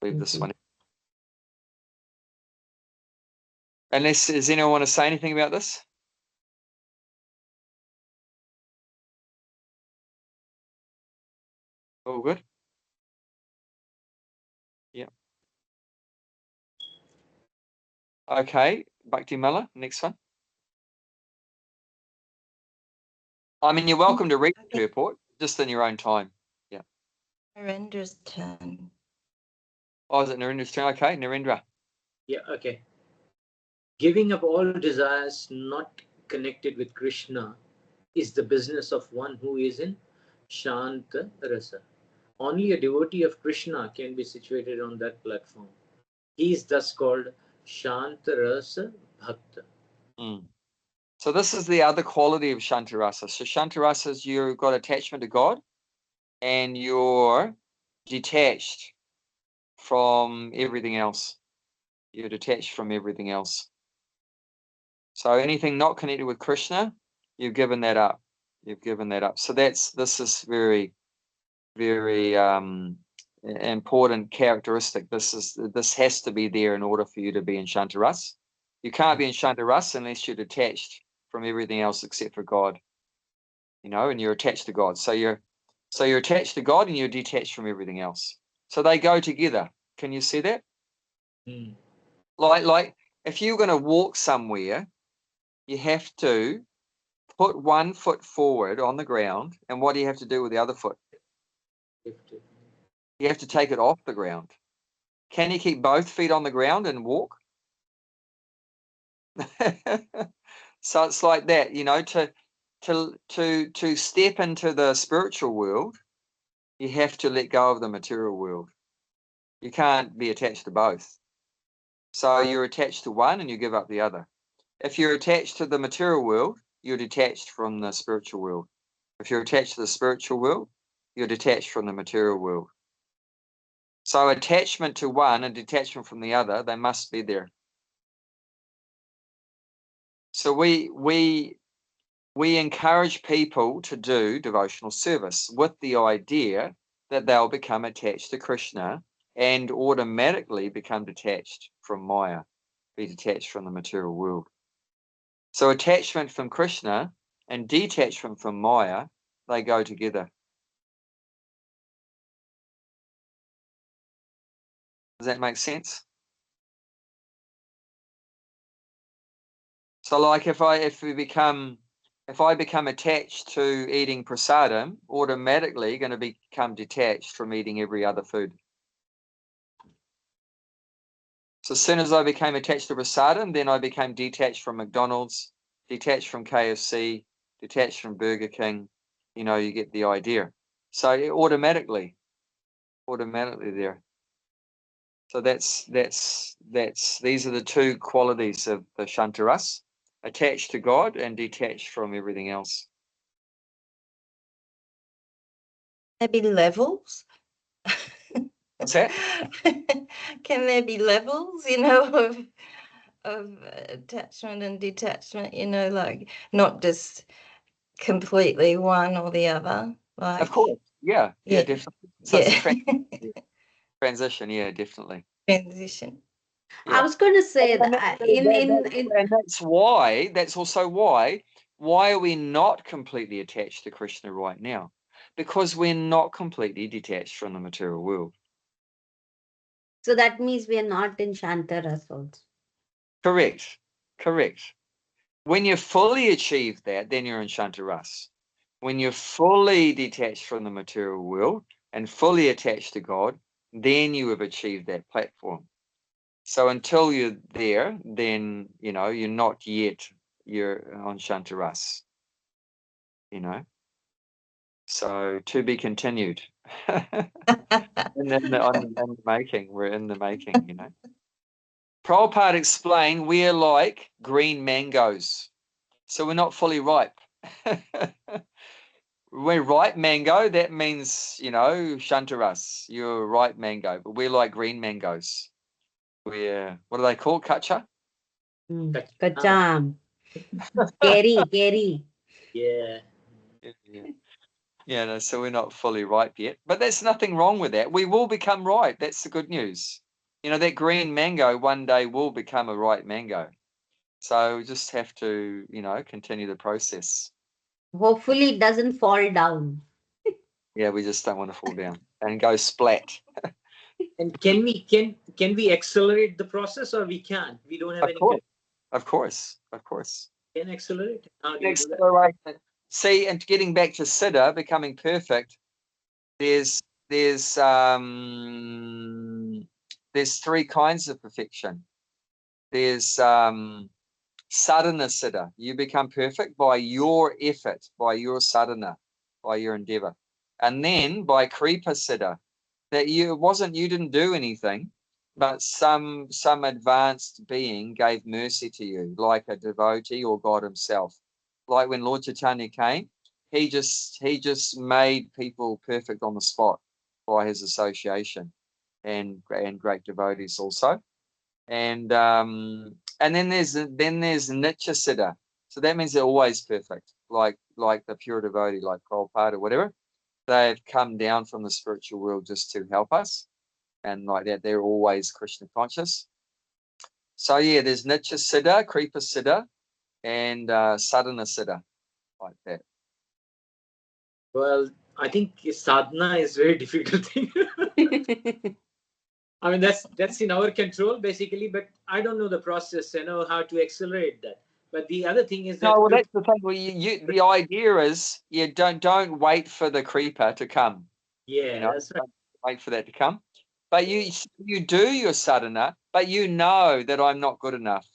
Leave this one out. Unless, does anyone want to say anything about this? All good? Yeah. Okay, Bhakti Mala, next one. I mean, you're welcome to read the purport, just in your own time. Yeah. Narendra's turn. Oh, is it Narendra's turn? Okay, Narendra. Yeah. Okay. Giving up all desires not connected with Krishna is the business of one who is in Shanta Rasa. Only a devotee of Krishna can be situated on that platform. He is thus called Shanta Rasa Bhakta. Mm. So this is the other quality of Shantarasa. So Shantarasa is you've got attachment to God and you're detached from everything else. You're detached from everything else. So anything not connected with Krishna, you've given that up. You've given that up. So this is very, very important characteristic. This has to be there in order for you to be in Shantaras. You can't be in Shantaras unless you're detached from everything else except for God. And you're attached to God. So you're attached to God and you're detached from everything else. So they go together. Can you see that? Mm. Like if you're going to walk somewhere, you have to put one foot forward on the ground, and what do you have to do with the other foot? You have to take it off the ground. Can you keep both feet on the ground and walk? So it's like that, to step into the spiritual world, you have to let go of the material world. You can't be attached to both. So you're attached to one and you give up the other. If you're attached to the material world, you're detached from the spiritual world. If you're attached to the spiritual world, you're detached from the material world. So attachment to one and detachment from the other, they must be there. So we encourage people to do devotional service with the idea that they'll become attached to Krishna and automatically become detached from Maya, be detached from the material world. So attachment from Krishna and detachment from Maya, they go together. Does that make sense? So like if I become attached to eating prasadam, automatically going to become detached from eating every other food. So as soon as I became attached to prasadam, then I became detached from McDonald's, detached from KFC, detached from Burger King. You get the idea. So automatically there. So these are the two qualities of the Shantaras: attached to God and detached from everything else. Maybe levels. What's that? Can there be levels, you know, of attachment and detachment, you know, like not just completely one or the other? Like, Of course. Yeah, yeah, definitely. So yeah. it's a transition, yeah, definitely. Transition. Yeah. I was going to say And that that's also why are we not completely attached to Krishna right now? Because we're not completely detached from the material world. so that means we are not in Shantaras also. Correct. When you fully achieve that, then you're in Shantaras. When you're fully detached from the material world and fully attached to God, then you have achieved that platform. So until you're there, then, you're not yet, you're on Shantaras, So to be continued. And then in the making, we're in the making, Prabhupada explained we're like green mangoes. So we're not fully ripe. We're ripe mango, that means, Shantaras, you're a ripe mango, but we're like green mangoes. We're, what are they called? Kacha? Kacham. Gary. Yeah. Yeah, no, so we're not fully ripe yet. But there's nothing wrong with that. We will become ripe. That's the good news. That green mango one day will become a ripe mango. So we just have to, continue the process. Hopefully it doesn't fall down. Yeah, we just don't want to fall down and go splat. And can we accelerate the process, or we can't? We don't have Of any course. Of course. can accelerate. How do you do that? Acceleration. See, and getting back to Siddha, becoming perfect, there's three kinds of perfection. There's sadhana siddha. You become perfect by your effort, by your sadhana, by your endeavor. And then by kripa siddha, that you didn't do anything, but some advanced being gave mercy to you, like a devotee or God himself. Like when Lord Chaitanya came, he just made people perfect on the spot by his association, and great devotees also. And then there's Nitya Siddha. So that means they're always perfect, like the pure devotee, like Prabhupada or whatever. They've come down from the spiritual world just to help us, and like that, they're always Krishna conscious. So yeah, there's Nitya Siddha, Kripa Siddha, and Sadhana Siddha, like that. Well, I think sadhana is very difficult thing. I mean, that's in our control basically, but I don't know the process. I know how to accelerate that. But the other thing is that No, well, that's the thing. Well, the idea is you don't wait for the creeper to come. yeah, that's right. Don't wait for that to come. But you do your sadhana, but you know that I'm not good enough.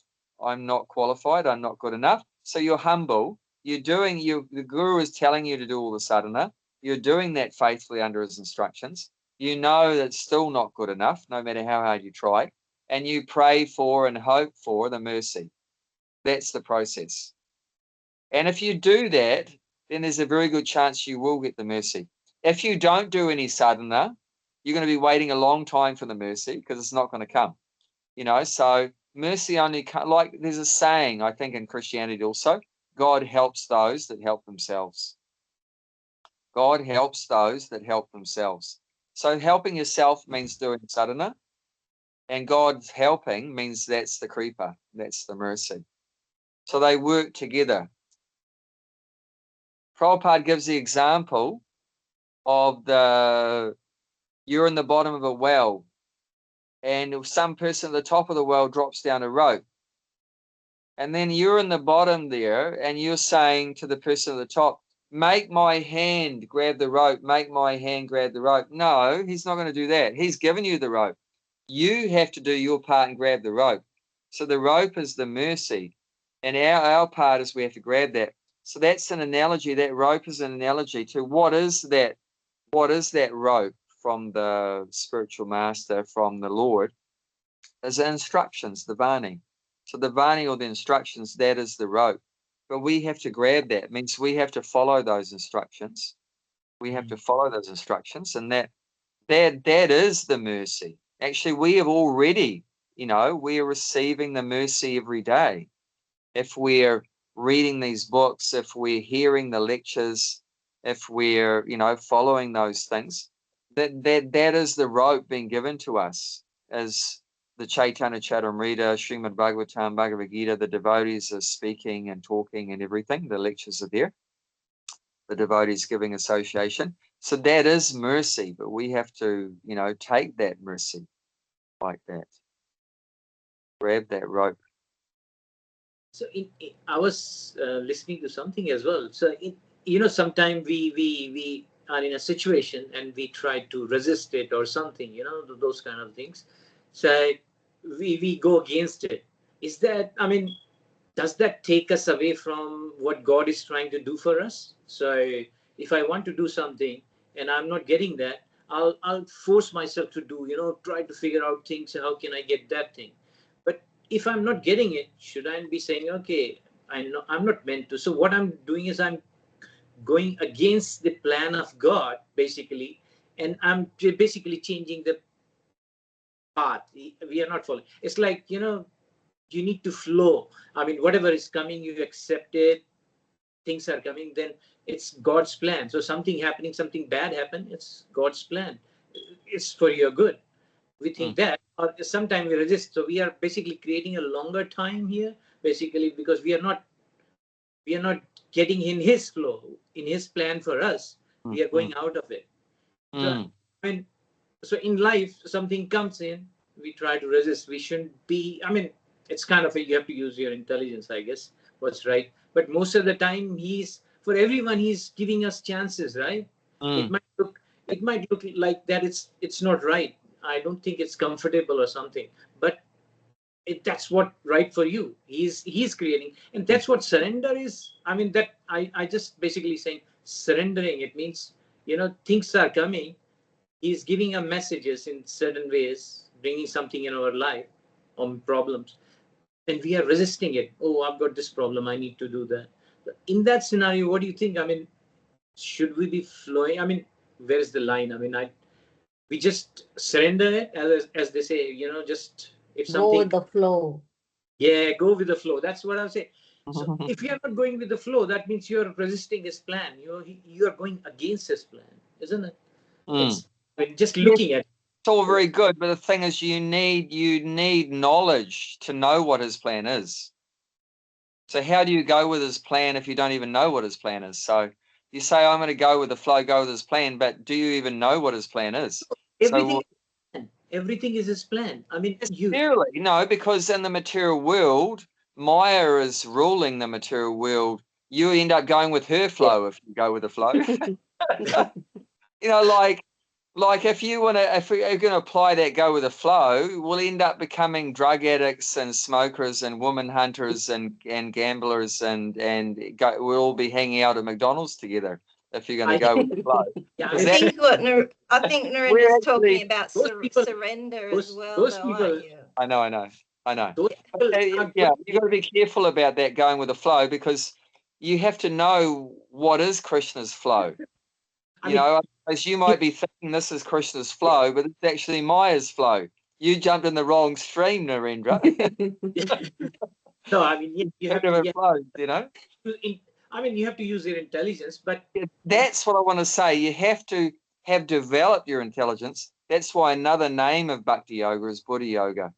I'm not qualified. I'm not good enough. So you're humble. The guru is telling you to do all the sadhana. You're doing that faithfully under his instructions. You know that's still not good enough, no matter how hard you try. And you pray for and hope for the mercy. That's the process. And if you do that, then there's a very good chance you will get the mercy. If you don't do any sadhana, you're going to be waiting a long time for the mercy because it's not going to come. So mercy only comes, like there's a saying, I think, in Christianity also, God helps those that help themselves. God helps those that help themselves. So helping yourself means doing sadhana, and God's helping means that's the kripa, that's the mercy. So they work together. Prabhupada gives the example of you're in the bottom of a well, and some person at the top of the well drops down a rope. And then you're in the bottom there, and you're saying to the person at the top, make my hand grab the rope, make my hand grab the rope. No, he's not going to do that. He's given you the rope. You have to do your part and grab the rope. So the rope is the mercy, and our part is we have to grab that. So that's an analogy. That rope is an analogy to what is that rope from the spiritual master, from the Lord. is the instructions, the Vani. So the Vani or the instructions, that is the rope. But we have to grab that. It means we have to follow those instructions. We have to follow those instructions, and that is the mercy. Actually, we have already, we are receiving the mercy every day. If we're reading these books, if we're hearing the lectures, if we're, following those things, that is the rope being given to us as the Caitanya Caritamrita, Srimad Bhagavatam, Bhagavad Gita, the devotees are speaking and talking and everything. The lectures are there. The devotees giving association. So that is mercy, but we have to, take that mercy like that. Grab that rope. So I was listening to something as well. So sometimes we are in a situation and we try to resist it or something, those kind of things. So we go against it. Is that, does that take us away from what God is trying to do for us? So if I want to do something and I'm not getting that, I'll force myself to do, try to figure out things. How can I get that thing? But if I'm not getting it, should I be saying, okay, I know I'm not meant to. So what I'm doing is I'm going against the plan of God, basically, and I'm basically changing the path. We are not following. It's like, you need to flow. Whatever is coming, you accept it. Things are coming, then it's God's plan. So something happening, something bad happen, it's God's plan. It's for your good. We think that, or sometimes we resist. So we are basically creating a longer time here, basically, because we are not getting in His flow, in His plan for us. We are going out of it. So, so in life, something comes in, we try to resist. We shouldn't be, it's kind of you have to use your intelligence, I guess, what's right. But most of the time, for everyone, He's giving us chances, right? It might look like that it's not right. I don't think it's comfortable or something, but that's what right for you. He's creating, and that's what surrender is. That I just basically saying surrendering. It means, things are coming. He's giving us messages in certain ways, bringing something in our life on problems, and we are resisting it. Oh, I've got this problem. I need to do that. In that scenario, what do you think? Should we be flowing? Where's the line? We just surrender it, as they say. Just if Go something. with the flow. Yeah, go with the flow. That's what I'm saying. So if you're not going with the flow, that means you're resisting His plan. You're going against His plan, isn't it? It's just looking at it. It's all very good, but the thing is, you need knowledge to know what His plan is. So how do you go with His plan if you don't even know what His plan is? So you say, I'm going to go with the flow, go with His plan, but do you even know what His plan is? Everything is His plan. Necessarily, no, because in the material world, Maya is ruling the material world. You end up going with her flow if you go with the flow. Like if you're going to apply that go with the flow, we'll end up becoming drug addicts and smokers and woman hunters and gamblers and we'll all be hanging out at McDonald's together if you're going to go with the flow. Yeah, I think Narendra's talking about surrender as well, though, aren't you? I know. You've got to be careful about that going with the flow, because you have to know what is Krishna's flow. As you might be thinking this is Krishna's flow, but it's actually Maya's flow. You jumped in the wrong stream, Narendra. No, you have to flows, you have to use your intelligence, but that's what I want to say. You have to have developed your intelligence. That's why another name of Bhakti Yoga is Buddha Yoga.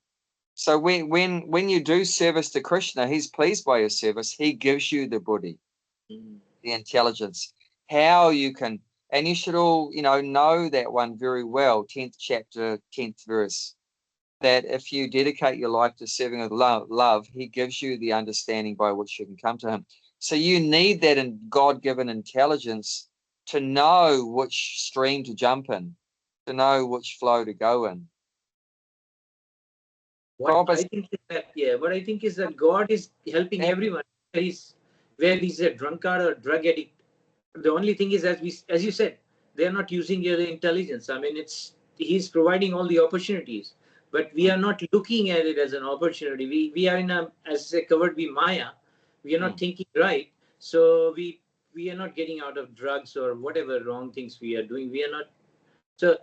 So when you do service to Krishna, He's pleased by your service. He gives you the buddhi, the intelligence, how you can. And you should all, know that one very well, 10th chapter, 10th verse, that if you dedicate your life to serving with love, He gives you the understanding by which you can come to Him. So you need that in God-given intelligence to know which stream to jump in, to know which flow to go in. What I think is that God is helping everyone. Where he's a drunkard or drug addict, the only thing is, as you said, they're not using their intelligence. He's providing all the opportunities. but we are not looking at it as an opportunity. We are in a, as I say, covered by Maya. We are not thinking right. So we are not getting out of drugs or whatever wrong things we are doing. We are not. So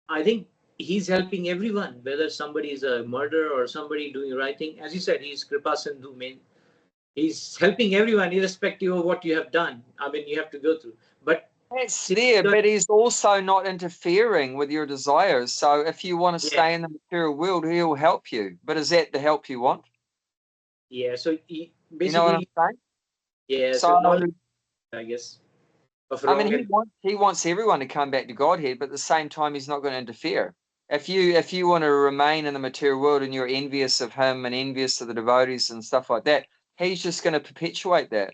I think he's helping everyone, whether somebody is a murderer or somebody doing right thing. As you said, he's Kripa Sindhu main. He's helping everyone, irrespective of what you have done. I mean, you have to go through. But That's there, but he's also not interfering with your desires. So if you want to stay in the material world, he'll help you. But is that the help you want? Yeah. So he, You know what I'm basically, saying? yeah. So, So knowledge, I guess, of I mean, wrong he wants everyone to come back to Godhead, but at the same time, he's not going to interfere. If you want to remain in the material world and you're envious of him and envious of the devotees and stuff like that, he's just going to perpetuate that.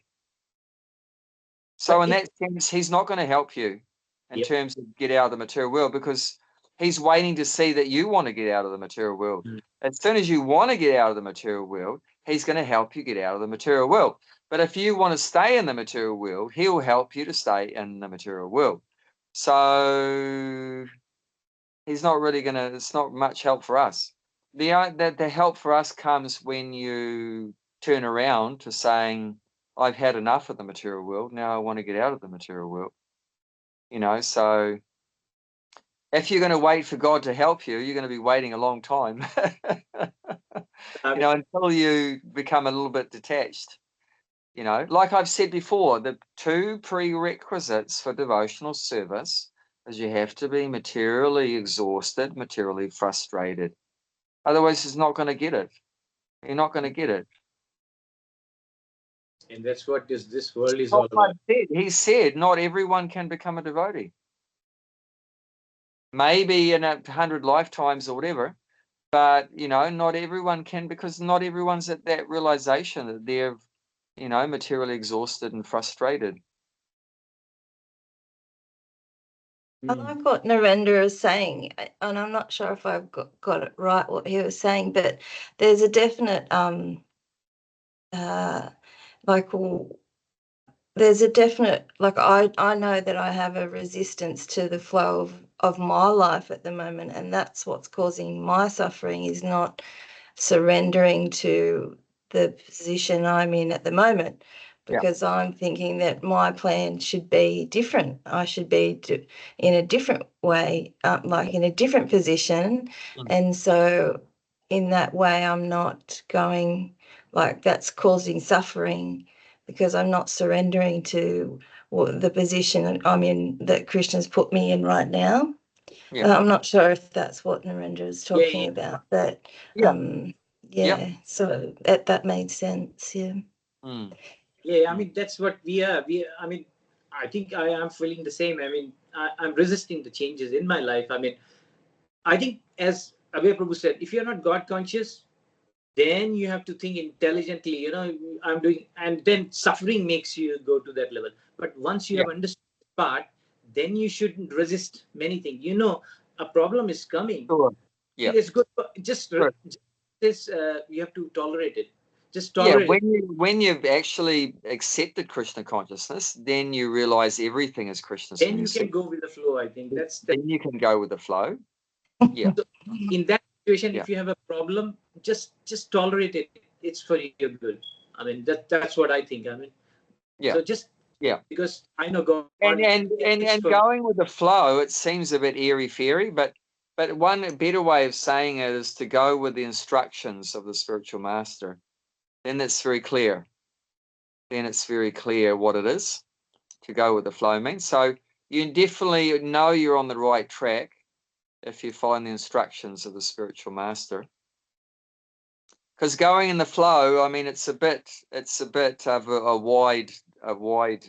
So in that sense, he's not going to help you in terms of get out of the material world, because he's waiting to see that you want to get out of the material world. As soon as you want to get out of the material world, he's going to help you get out of the material world. But if you want to stay in the material world, he'll help you to stay in the material world. So he's not really going to, it's not much help for us. The help for us comes when you turn around to saying, I've had enough of the material world. Now I want to get out of the material world. You know, so if you're going to wait for God to help you, you're going to be waiting a long time. You know, until you become a little bit detached. You know, like I've said before, the two prerequisites for devotional service is you have to be materially exhausted, materially frustrated. Otherwise, it's not going to get it. You're not going to get it. And that's what this world is all about. He said, not everyone can become a devotee. Maybe in 100 lifetimes or whatever, but, you know, not everyone can, because not everyone's at that realization that they're, you know, materially exhausted and frustrated. I like what Narendra is saying, and I'm not sure if I've got it right, what he was saying, but there's a definite, there's a definite, like, I know that I have a resistance to the flow of my life at the moment, and that's what's causing my suffering, is not surrendering to the position I'm in at the moment, because I'm thinking that my plan should be different. I should be in a different way, like in a different position. And so in that way, I'm not going, like, that's causing suffering, because I'm not surrendering to the position I'm in, that Krishna's put me in right now. I'm not sure if that's what Narendra is talking about, but so that made sense. Yeah, I mean, that's what we are. I mean, I think I am feeling the same. I mean, I'm resisting the changes in my life. I mean, I think, as Abhay Prabhu said, if you're not God conscious, then you have to think intelligently. You know, I'm doing, and then suffering makes you go to that level. But once you have understood the part, then you shouldn't resist many things. You know, a problem is coming. Sure. Yeah. It's good. Just this, you have to tolerate it. Just tolerate it. When you've actually accepted Krishna consciousness, then you realize everything is Krishna's Then mercy. you can go with the flow. I think then you can go with the flow. Yeah. So in that situation, if you have a problem, just tolerate it. It's for your good. I mean, that's what I think. I mean, so just because I know God. And going with the flow, it seems a bit airy fairy, but one better way of saying it is to go with the instructions of the spiritual master. Then it's very clear. Then it's very clear what it is to go with the flow means. So you definitely know you're on the right track if you follow the instructions of the spiritual master. Because going in the flow, I mean, it's a bit of a wide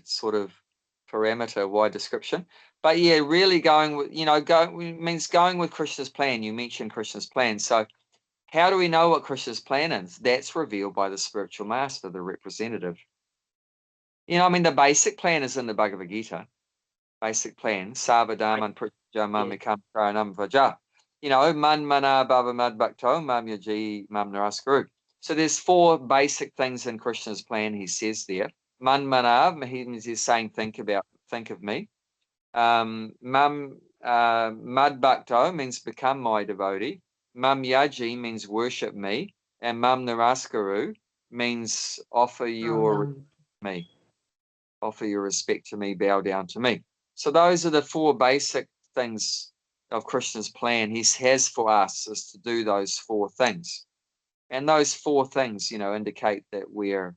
sort of parameter, wide description. But yeah, really going with, means going with Krishna's plan. You mentioned Krishna's plan. So how do we know what Krishna's plan is? That's revealed by the spiritual master, the representative. You know, I mean, the basic plan is in the Bhagavad Gita. Basic plan, Sarvadharman Prijamamikam Karanam Vaja. You know, Man Mana Bhava Mad Bhakto, Mam Yaji, Mam Naraskuru. So there's 4 basic things in Krishna's plan, he says there. Man Mana, he's saying, think of me. Mad Bhakto means become my devotee. Mam Yaji means worship me, and Mam Naraskaru means offer your me, offer your respect to me, bow down to me. So those are the four basic things of Krishna's plan. He has for us is to do those four things. And those four things, indicate that we're,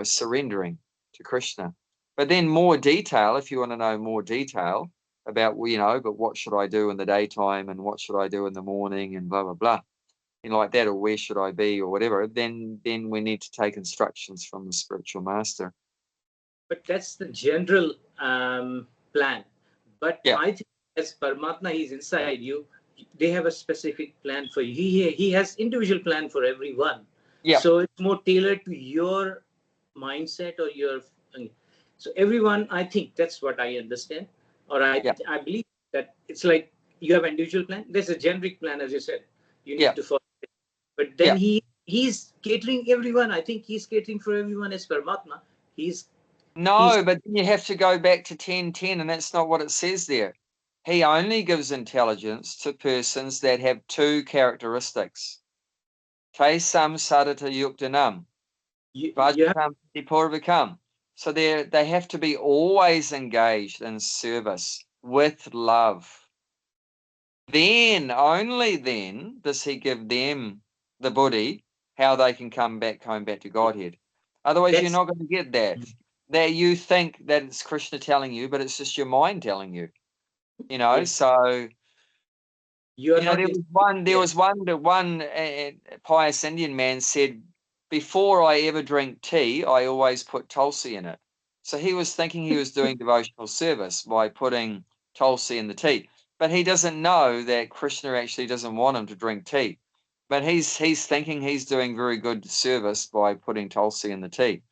surrendering to Krishna. But then more detail, if you want to know more detail about, but what should I do in the daytime and what should I do in the morning and blah, blah, blah, like that, or where should I be or whatever, then we need to take instructions from the spiritual master. But that's the general plan. But yeah. I think as Paramatma, he's inside you, they have a specific plan for you. He has individual plan for everyone. Yeah. So it's more tailored to your mindset or your. So everyone, I think that's what I understand, or I believe that it's like you have an individual plan. There's a generic plan, as you said. You need to follow it. But then he's catering everyone. I think he's catering for everyone as Paramatma. No, but then you have to go back to 10:10, and that's not what it says there. He only gives intelligence to persons that have two characteristics. Tesam sadata yuktanam. Vajatam purvikam. So they have to be always engaged in service with love. Then, only then, does he give them the buddhi, how they can come back to Godhead. Otherwise, you're not going to get that. That you think that it's Krishna telling you, but it's just your mind telling you. So there was one pious Indian man said, before I ever drink tea, I always put tulsi in it. So he was thinking he was doing devotional service by putting tulsi in the tea, but he doesn't know that Krishna actually doesn't want him to drink tea. But he's thinking he's doing very good service by putting tulsi in the tea,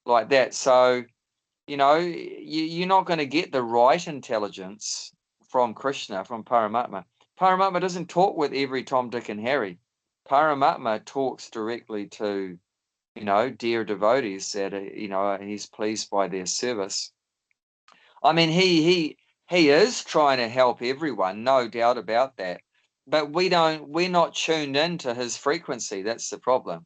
like that. So you're not going to get the right intelligence from Krishna, from Paramatma. Paramatma doesn't talk with every Tom, Dick, and Harry. Paramatma talks directly to, dear devotees that, he's pleased by their service. I mean, he is trying to help everyone, no doubt about that. But we're not tuned into his frequency. That's the problem.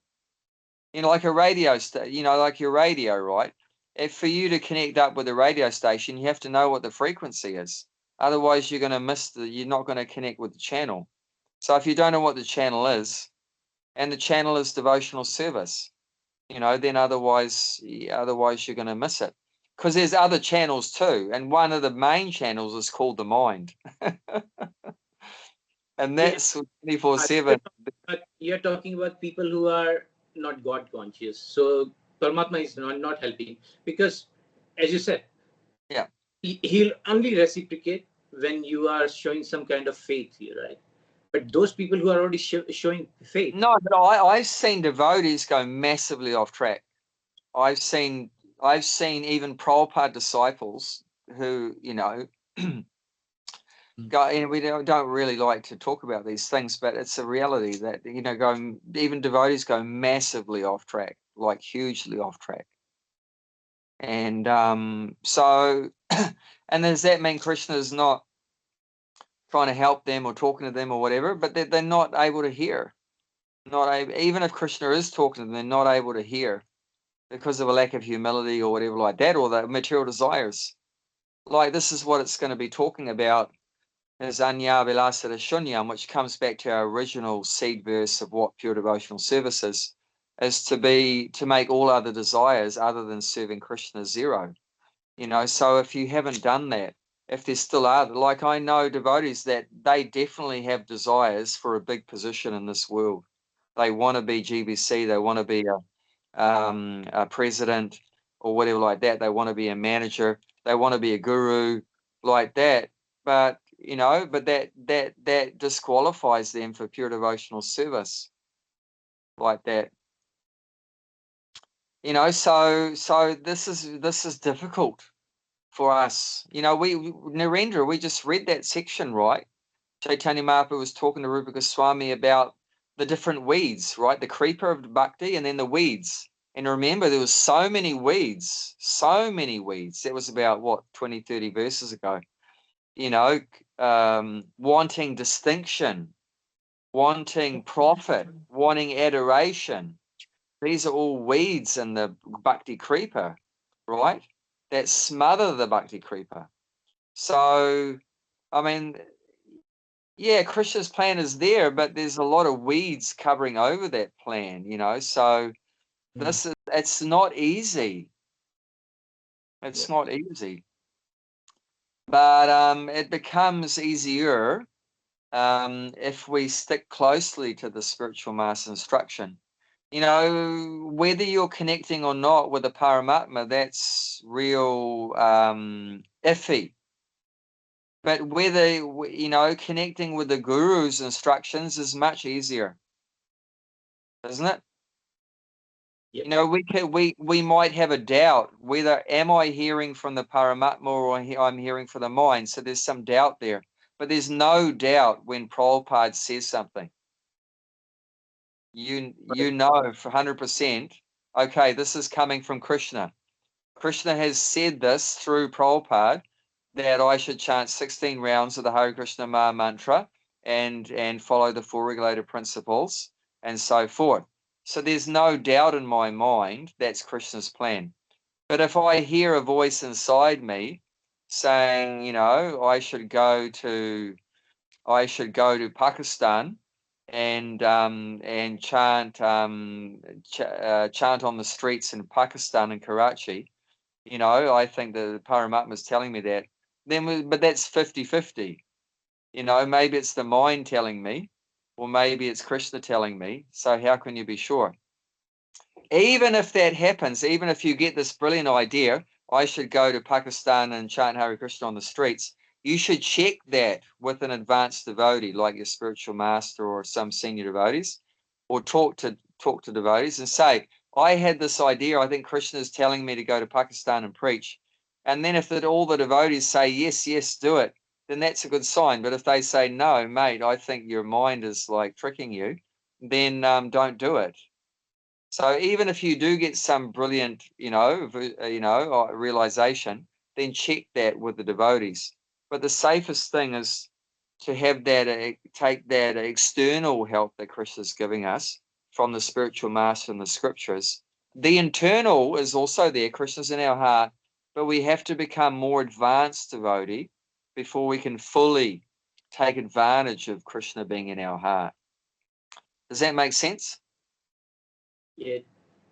Like a radio, like your radio, right? If for you to connect up with a radio station, you have to know what the frequency is. Otherwise, you're going to you're not going to connect with the channel. So if you don't know what the channel is, and the channel is devotional service, then otherwise you're going to miss it. Because there's other channels too. And one of the main channels is called the mind. And that's 24/7. But you're talking about people who are not God conscious. So Paramatma is not helping because, as you said, he'll only reciprocate when you are showing some kind of faith here, right? But those people who are already showing faith. No, but I've seen devotees go massively off track. I've seen even Prabhupada disciples who, go, and we don't really like to talk about these things, but it's a reality that, even devotees go massively off track, like hugely off track. And so, and does that mean Krishna is not trying to help them or talking to them or whatever, but they're not able to hear? Even if Krishna is talking to them, they're not able to hear because of a lack of humility or whatever like that, or the material desires. Like this is what it's going to be talking about as Anya Vilasada Shunyam, which comes back to our original seed verse of what pure devotional service is to make all other desires other than serving Krishna zero. So if you haven't done that, if there still are, like I know devotees that they definitely have desires for a big position in this world. They want to be GBC, they want to be a president or whatever like that. They want to be a manager. They want to be a guru like that. But that disqualifies them for pure devotional service like that. So this is difficult for us. Narendra, we just read that section, right? Caitanya Mahaprabhu was talking to Rupa Goswami about the different weeds, right? The creeper of bhakti and then the weeds. And remember, there was so many weeds. That was about, 20, 30 verses ago. Wanting distinction, wanting profit, wanting adoration. These are all weeds in the bhakti creeper, right? That smother the bhakti creeper. So, I mean, yeah, Krishna's plan is there, but there's a lot of weeds covering over that plan, you know. So it's not easy. It's not easy. But it becomes easier if we stick closely to the spiritual master instruction. You know, whether you're connecting or not with the Paramatma, that's real iffy. But whether, you know, connecting with the Guru's instructions is much easier, isn't it? Yep. You know, we might have a doubt whether am I hearing from the Paramatma or I'm hearing from the mind. So there's some doubt there. But there's no doubt when Prabhupada says something. You know for 100%, okay, this is coming from Krishna. Krishna has said this through Prabhupada that I should chant 16 rounds of the Hare Krishna Maha Mantra and follow the four regulated principles and so forth. So there's no doubt in my mind that's Krishna's plan. But if I hear a voice inside me saying, you know, I should go to Pakistan and chant chant on the streets in Pakistan and Karachi, you know, I think the Paramatma is telling me that. But that's 50-50. You know, maybe it's the mind telling me, or maybe it's Krishna telling me. So how can you be sure? Even if that happens, even if you get this brilliant idea, I should go to Pakistan and chant Hare Krishna on the streets, you should check that with an advanced devotee like your spiritual master or some senior devotees, or talk to devotees and say, I had this idea, I think Krishna is telling me to go to Pakistan and preach. And then if all the devotees say, yes, yes, do it, then that's a good sign. But if they say, no, mate, I think your mind is like tricking you, then don't do it. So even if you do get some brilliant, realization, then check that with the devotees. But the safest thing is to have that, take that external help that Krishna is giving us from the spiritual master and the scriptures. The internal is also there. Krishna's in our heart, but we have to become more advanced devotee before we can fully take advantage of Krishna being in our heart. Does that make sense? Yeah,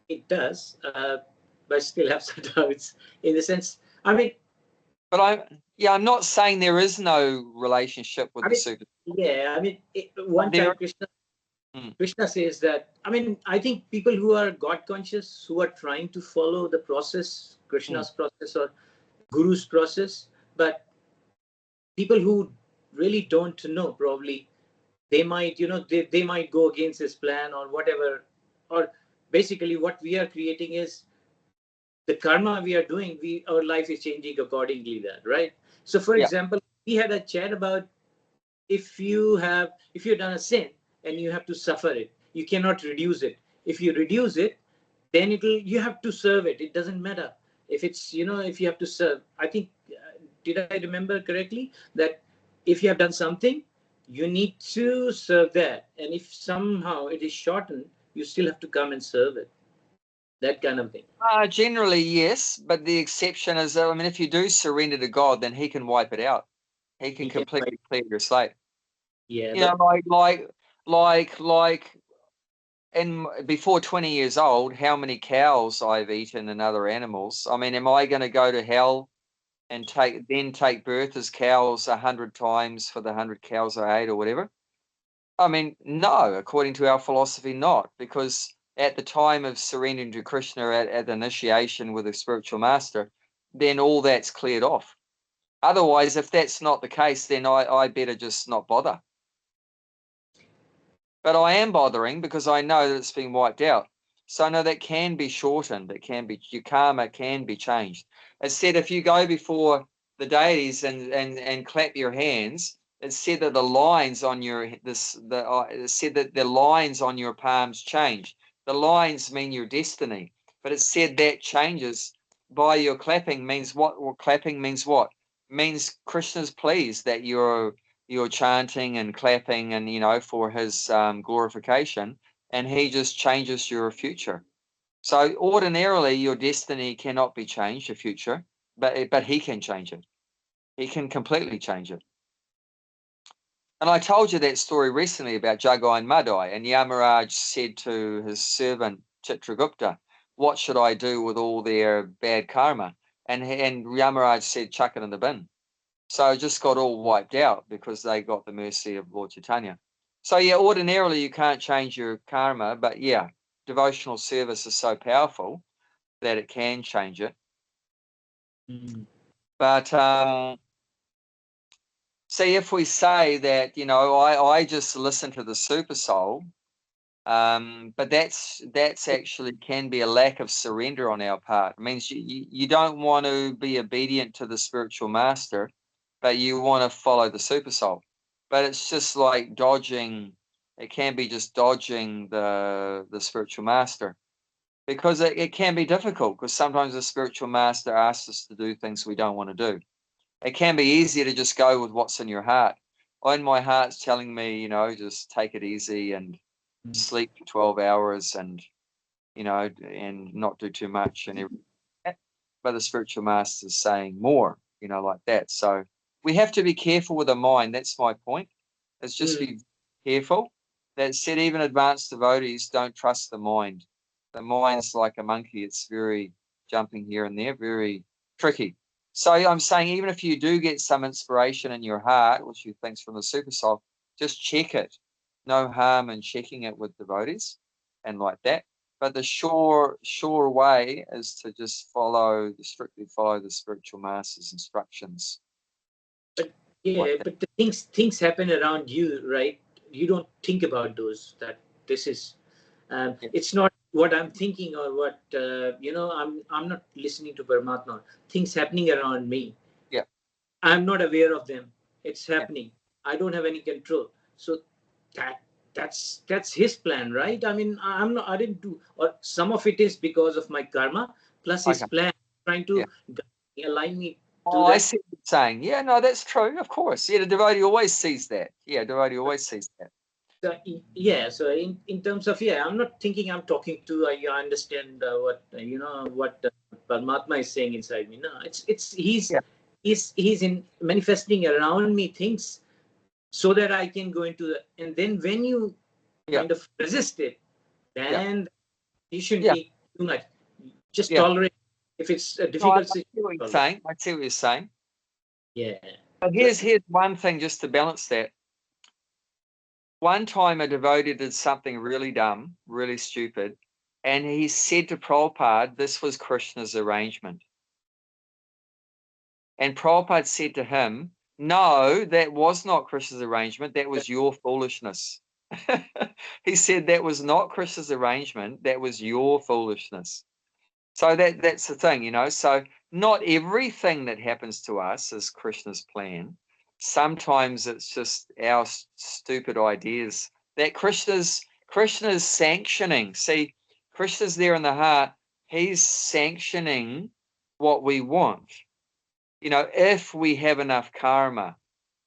it does, but I still have some doubts in the sense. I mean, but I'm not saying there is no relationship with the super. Yeah, I mean, one time Krishna says that. I mean, I think people who are God conscious, who are trying to follow the process, Krishna's process or Guru's process, but people who really don't know, probably they might, they might go against his plan or whatever. Or basically, what we are creating is the karma we are doing. Our life is changing accordingly. That right. So, for example, we had a chat about if you've done a sin and you have to suffer it, you cannot reduce it. If you reduce it, then you have to serve it. It doesn't matter if it's, if you have to serve. I think, did I remember correctly that if you have done something, you need to serve that, and if somehow it is shortened, you still have to come and serve it. That kind of thing. Generally, yes, but the exception is, I mean, if you do surrender to God, then He can wipe it out. He can completely clear your slate. Yeah, you know, like before 20 years old, how many cows I've eaten and other animals. I mean, am I going to go to hell and take birth as cows 100 times for the 100 cows I ate or whatever? I mean, no, according to our philosophy, not, because at the time of surrendering to Krishna at the initiation with a spiritual master, then all that's cleared off. Otherwise, if that's not the case, then I better just not bother. But I am bothering because I know that it's been wiped out. So no, that can be shortened. Your karma can be changed. It said if you go before the deities and clap your hands, it said that the lines on it said that the lines on your palms change. The lines mean your destiny, but it said that changes by your clapping means what? Well, clapping means what? Means Krishna's pleased that you're you're chanting and clapping and, you know, for his glorification, and he just changes your future. So ordinarily, your destiny cannot be changed, your future, but he can change it. He can completely change it. And I told you that story recently about Jagai and Madai, and Yamaraj said to his servant Chitragupta, what should I do with all their bad karma? And Yamaraj said, chuck it in the bin. So it just got all wiped out because they got the mercy of Lord Caitanya. So yeah, ordinarily you can't change your karma, but yeah, devotional service is so powerful that it can change it. But see, if we say that, you know, I just listen to the super soul, but that's actually can be a lack of surrender on our part. It means you don't want to be obedient to the spiritual master, but you want to follow the super soul. But it's just like dodging. It can be just dodging the spiritual master, because it can be difficult, because sometimes the spiritual master asks us to do things we don't want to do. It can be easier to just go with what's in your heart. When my heart's telling me, you know, just take it easy and sleep for 12 hours and, you know, and not do too much and everything. But the spiritual master is saying more, you know, like that. So we have to be careful with the mind. That's my point. It's just be careful. That said, even advanced devotees don't trust the mind. The mind's like a monkey. It's very jumping here and there, very tricky. So I'm saying, even if you do get some inspiration in your heart, which you think's from the super soul, just check it. No harm in checking it with devotees and like that. But the sure way is to just strictly follow the spiritual master's instructions. But yeah, like but the things happen around you, right? You don't think about those. That this is, Yeah. it's not what I'm thinking or what you know. I'm not listening to Paramatma. Things happening around me. Yeah. I'm not aware of them. It's Yeah. happening. I don't have any control. So that's his plan, right? I mean, I'm not. I didn't do. Or some of it is because of my karma plus his Okay. plan, trying Yeah. to align me to Oh, I that. see what you're saying. Yeah, no, that's true. Of course. Yeah, the devotee always sees that. Yeah, devotee always sees that. So yeah, so in terms of, yeah, I'm not thinking I'm talking to I understand what you know what Paramatma is saying inside me. No, it's Yeah. he's in manifesting around me things so that I can go into the, and then when you Yeah. kind of resist it, Yeah. then you shouldn't Yeah. be too much. Just Yeah. tolerate. If it's a No, I difficult see what you're situation, saying. I see what you're saying. yeah. But So here's one thing just to balance that. One time a devotee did something really dumb, really stupid, and he said to Prabhupada, this was Krishna's arrangement. And Prabhupada said to him, no, that was not Krishna's arrangement. That was your foolishness. He said that was not Krishna's arrangement. That was your foolishness. So that's the thing, you know. So not everything that happens to us is Krishna's plan. Sometimes it's just our stupid ideas that Krishna's sanctioning. See, Krishna's there in the heart. He's sanctioning what we want. You know, if we have enough karma,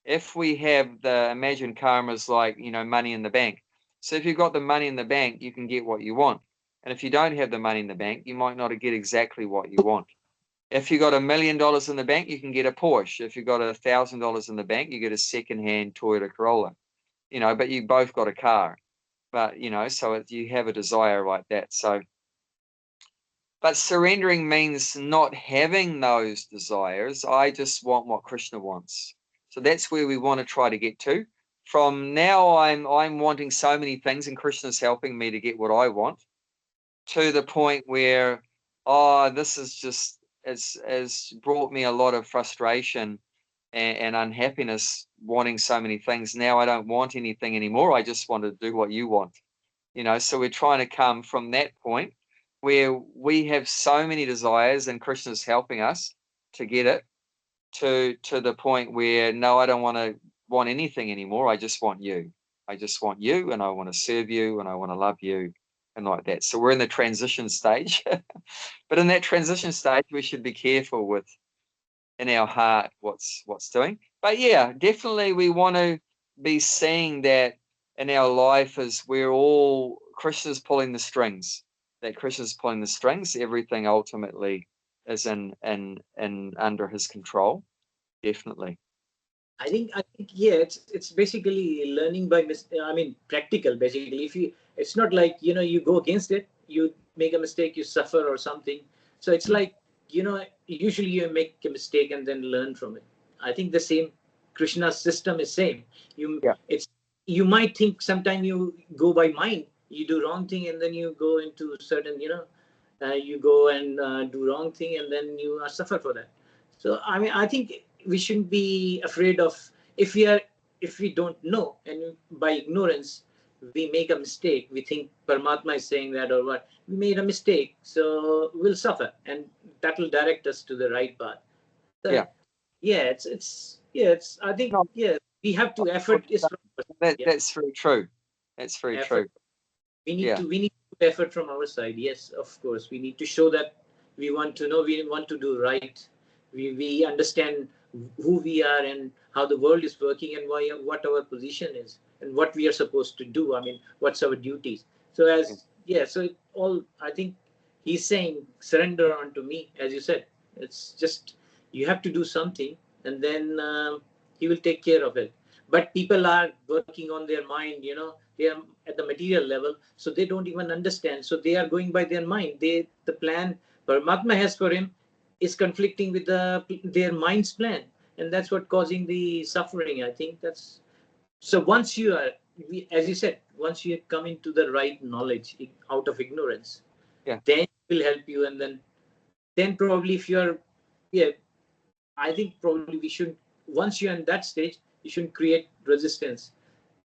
if we have imagine karma is like, you know, money in the bank. So if you've got the money in the bank, you can get what you want. And if you don't have the money in the bank, you might not get exactly what you want. If you got $1 million in the bank, you can get a Porsche. If you got $1,000 in the bank, you get a second-hand Toyota Corolla. You know, but you both got a car. But you know, so you have a desire like that. So, but surrendering means not having those desires. I just want what Krishna wants. So that's where we want to try to get to. From now, I'm wanting so many things, and Krishna's helping me to get what I want, to the point where, oh, this is just has brought me a lot of frustration and unhappiness, wanting so many things. Now I don't want anything anymore. I just want to do what you want. You know, so we're trying to come from that point where we have so many desires and Krishna's helping us to get it to the point where, no, I don't want anything anymore. I just want you. I just want you, and I want to serve you, and I want to love you, and like that. So we're in the transition stage. But in that transition stage, we should be careful with in our heart what's doing. But yeah, definitely we want to be seeing that in our life as we're all Krishna's pulling the strings. That Krishna's pulling the strings. Everything ultimately is in under his control. Definitely. I think yeah, it's basically learning by I mean practical basically. If you, it's not like you go against it, you make a mistake, you suffer or something. So it's like usually you make a mistake and then learn from it. I think the same Krishna's system is same. Yeah. It's you might think sometimes you go by mind, you do wrong thing and then you go into certain you go and do wrong thing and then you suffer for that. So I mean I think we shouldn't be afraid of if we are if we don't know and by ignorance we make a mistake, we think Paramatma is saying that or what, we made a mistake, so we'll suffer and that will direct us to the right path. So, Yeah. yeah, it's I think No, we have to effort is from that's very true. That's very effort. true. We need Yeah. to put effort from our side. Yes, of course, we need to show that we want to know, we want to do right, we understand who we are and how the world is working and why what our position is and what we are supposed to do. I mean, what's our duties. So as so it all, I think he's saying surrender unto me, as you said. It's just you have to do something and then he will take care of it. But people are working on their mind, they are at the material level, so they don't even understand, so they are going by their mind. The plan Paramatma has for him is conflicting with their mind's plan, and that's what causing the suffering. I think that's so. Once you are, as you said, once you come into the right knowledge out of ignorance, then it will help you, and then probably if you're, yeah, I think probably we should, once you're in that stage, you shouldn't create resistance.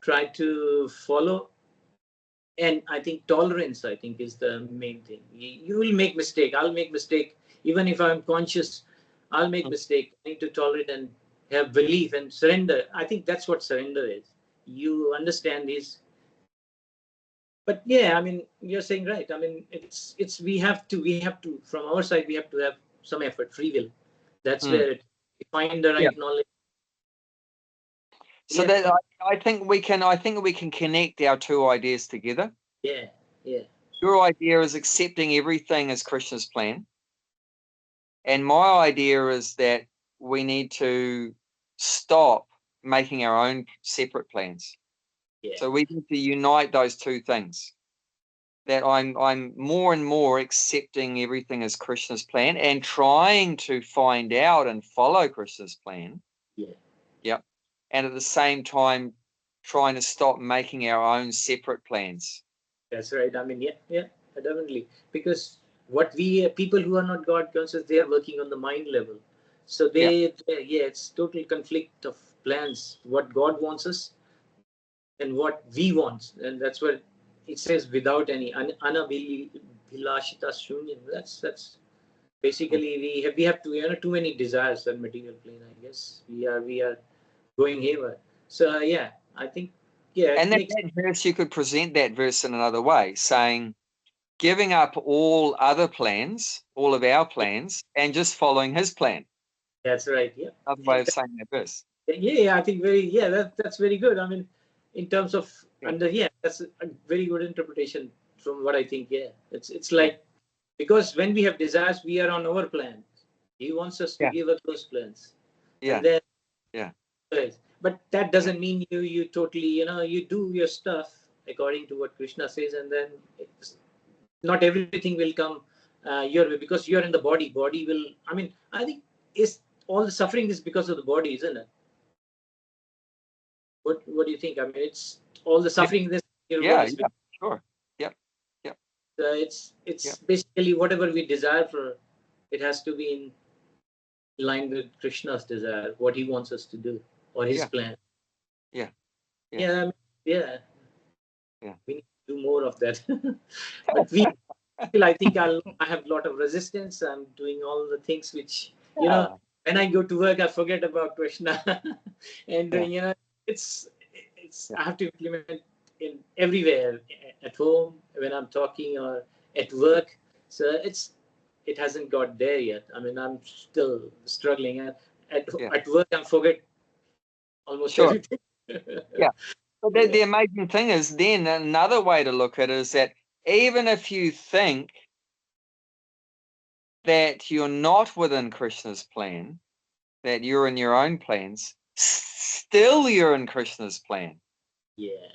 Try to follow. And I think tolerance, I think, is the main thing. You will make mistake. I'll make mistake. Even if I'm conscious, I'll make mistake. I need to tolerate and have belief and surrender. I think that's what surrender is. You understand this. But yeah, I mean, you're saying right. I mean, it's we have to from our side we have to have some effort, free will. That's where we find the right knowledge. So that I think we can connect our two ideas together. Yeah. Your idea is accepting everything as Krishna's plan. And my idea is that we need to stop making our own separate plans. Yeah. So we need to unite those two things. That I'm more and more accepting everything as Krishna's plan and trying to find out and follow Krishna's plan. Yeah. Yep. And at the same time trying to stop making our own separate plans. That's right. I mean, yeah, definitely. Because what we people who are not God conscious, they are working on the mind level. So it's total conflict of plans. What God wants us and what we want, and that's what it says. Without any anabhilashita shunya. That's basically we have to too many desires on material plane. I guess we are going haywire. So yeah, I think And that verse, you could present that verse in another way, saying, giving up all other plans, all of our plans, and just following his plan. That's right. Yeah. Another way of saying that verse. Yeah, I think that's very good. I mean, in terms of that's a very good interpretation from what I think. Yeah, it's like because when we have desires, we are on our plans. He wants us to give up those plans. Yeah. And then yeah. But that doesn't mean you totally you do your stuff according to what Krishna says, and then not everything will come your way because you're in the body. Body will. I mean, I think is all the suffering is because of the body, isn't it? What do you think? I mean, it's all the suffering this your body. Sure. Yep. It's basically whatever we desire for, it has to be in line with Krishna's desire, what he wants us to do, or his plan. Yeah. Yeah. We need to do more of that. But I think I have a lot of resistance. I'm doing all the things which when I go to work, I forget about Krishna, and it's I have to implement in everywhere, at home, when I'm talking, or at work. So it hasn't got there yet. I mean, I'm still struggling. Yeah. At work, I forget almost Sure. everything. Yeah. But the amazing thing is, then another way to look at it is that even if you think that you're not within Krishna's plan, that you're in your own plans, still you're in Krishna's plan. Yeah.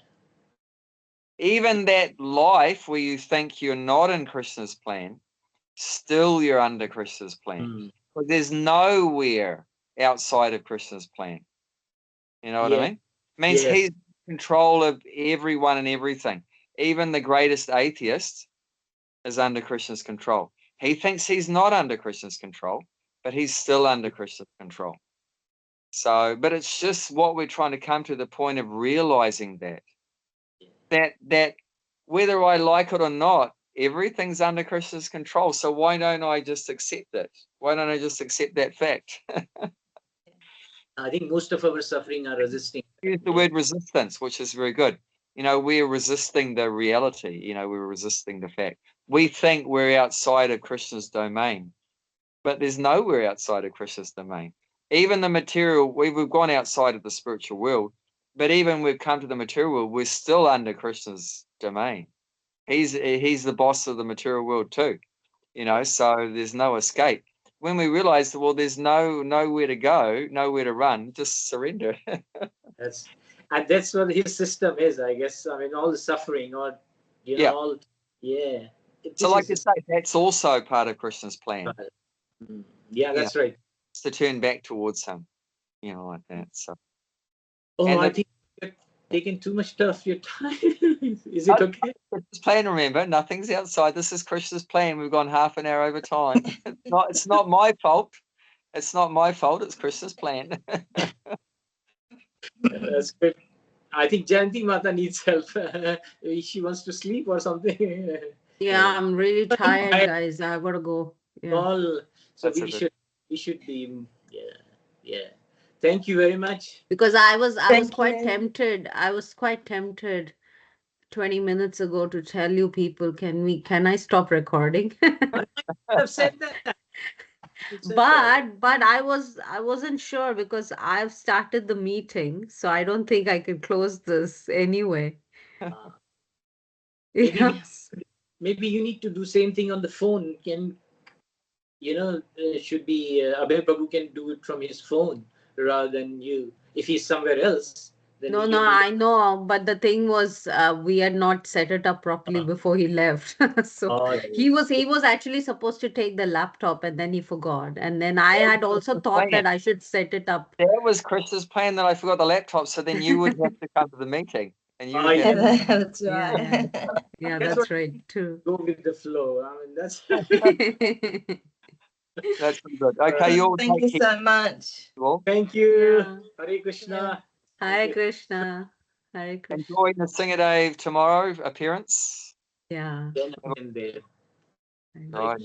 Even that life where you think you're not in Krishna's plan, still you're under Krishna's plan. Because there's nowhere outside of Krishna's plan. You know what I mean? It means he's in control of everyone and everything. Even the greatest atheist is under Krishna's control. He thinks he's not under Krishna's control, but he's still under Krishna's control. So, but it's just what we're trying to come to the point of realizing that whether I like it or not, everything's under Krishna's control. So why don't I just accept it? Why don't I just accept that fact? I think most of our suffering are resisting. Use the word resistance, which is very good. You know, we're resisting the reality. You know, we're resisting the fact. We think we're outside of Krishna's domain, but there's nowhere outside of Krishna's domain. Even the material, we've gone outside of the spiritual world, but even we've come to the material world, we're still under Krishna's domain. He's the boss of the material world too, you know, so there's no escape. When we realize that, well, there's nowhere to go, nowhere to run, just surrender. That's what his system is, I guess. I mean, all the suffering, or all So, like you say, that's also part of Krishna's plan. Yeah, that's right. It's to turn back towards him, you know, like that. So. I think you're taking too much of your time. Is it okay? Krishna's plan, remember, nothing's outside. This is Krishna's plan. We've gone half an hour over time. It's not my fault. It's not my fault. It's Krishna's plan. That's good. I think Jayanti Mata needs help. She wants to sleep or something. Yeah, I'm really tired, guys. I gotta go. Yeah. So we should be. Yeah. Thank you very much. Because I was quite tempted. I was quite tempted 20 minutes ago to tell you people, can I stop recording? I've said that. But I wasn't sure because I've started the meeting, so I don't think I can close this anyway. Maybe you need to do same thing on the phone. Should be Abhay Babu can do it from his phone rather than you. If he's somewhere else, then no, I know. But the thing was, we had not set it up properly before he left. So he was actually supposed to take the laptop, and then he forgot. And then I had also thought that I should set it up. That was Krishna's plan that I forgot the laptop, so then you would have to come to the meeting. And you would have that's right. Yeah, that's right too. Go with the flow. I mean, that's that's pretty good. Okay, you all thank you so much. Thank you. Hare Krishna. Hare Krishna. Hare Krishna. Enjoy the Singadev tomorrow appearance. Yeah. Then I can there. Right.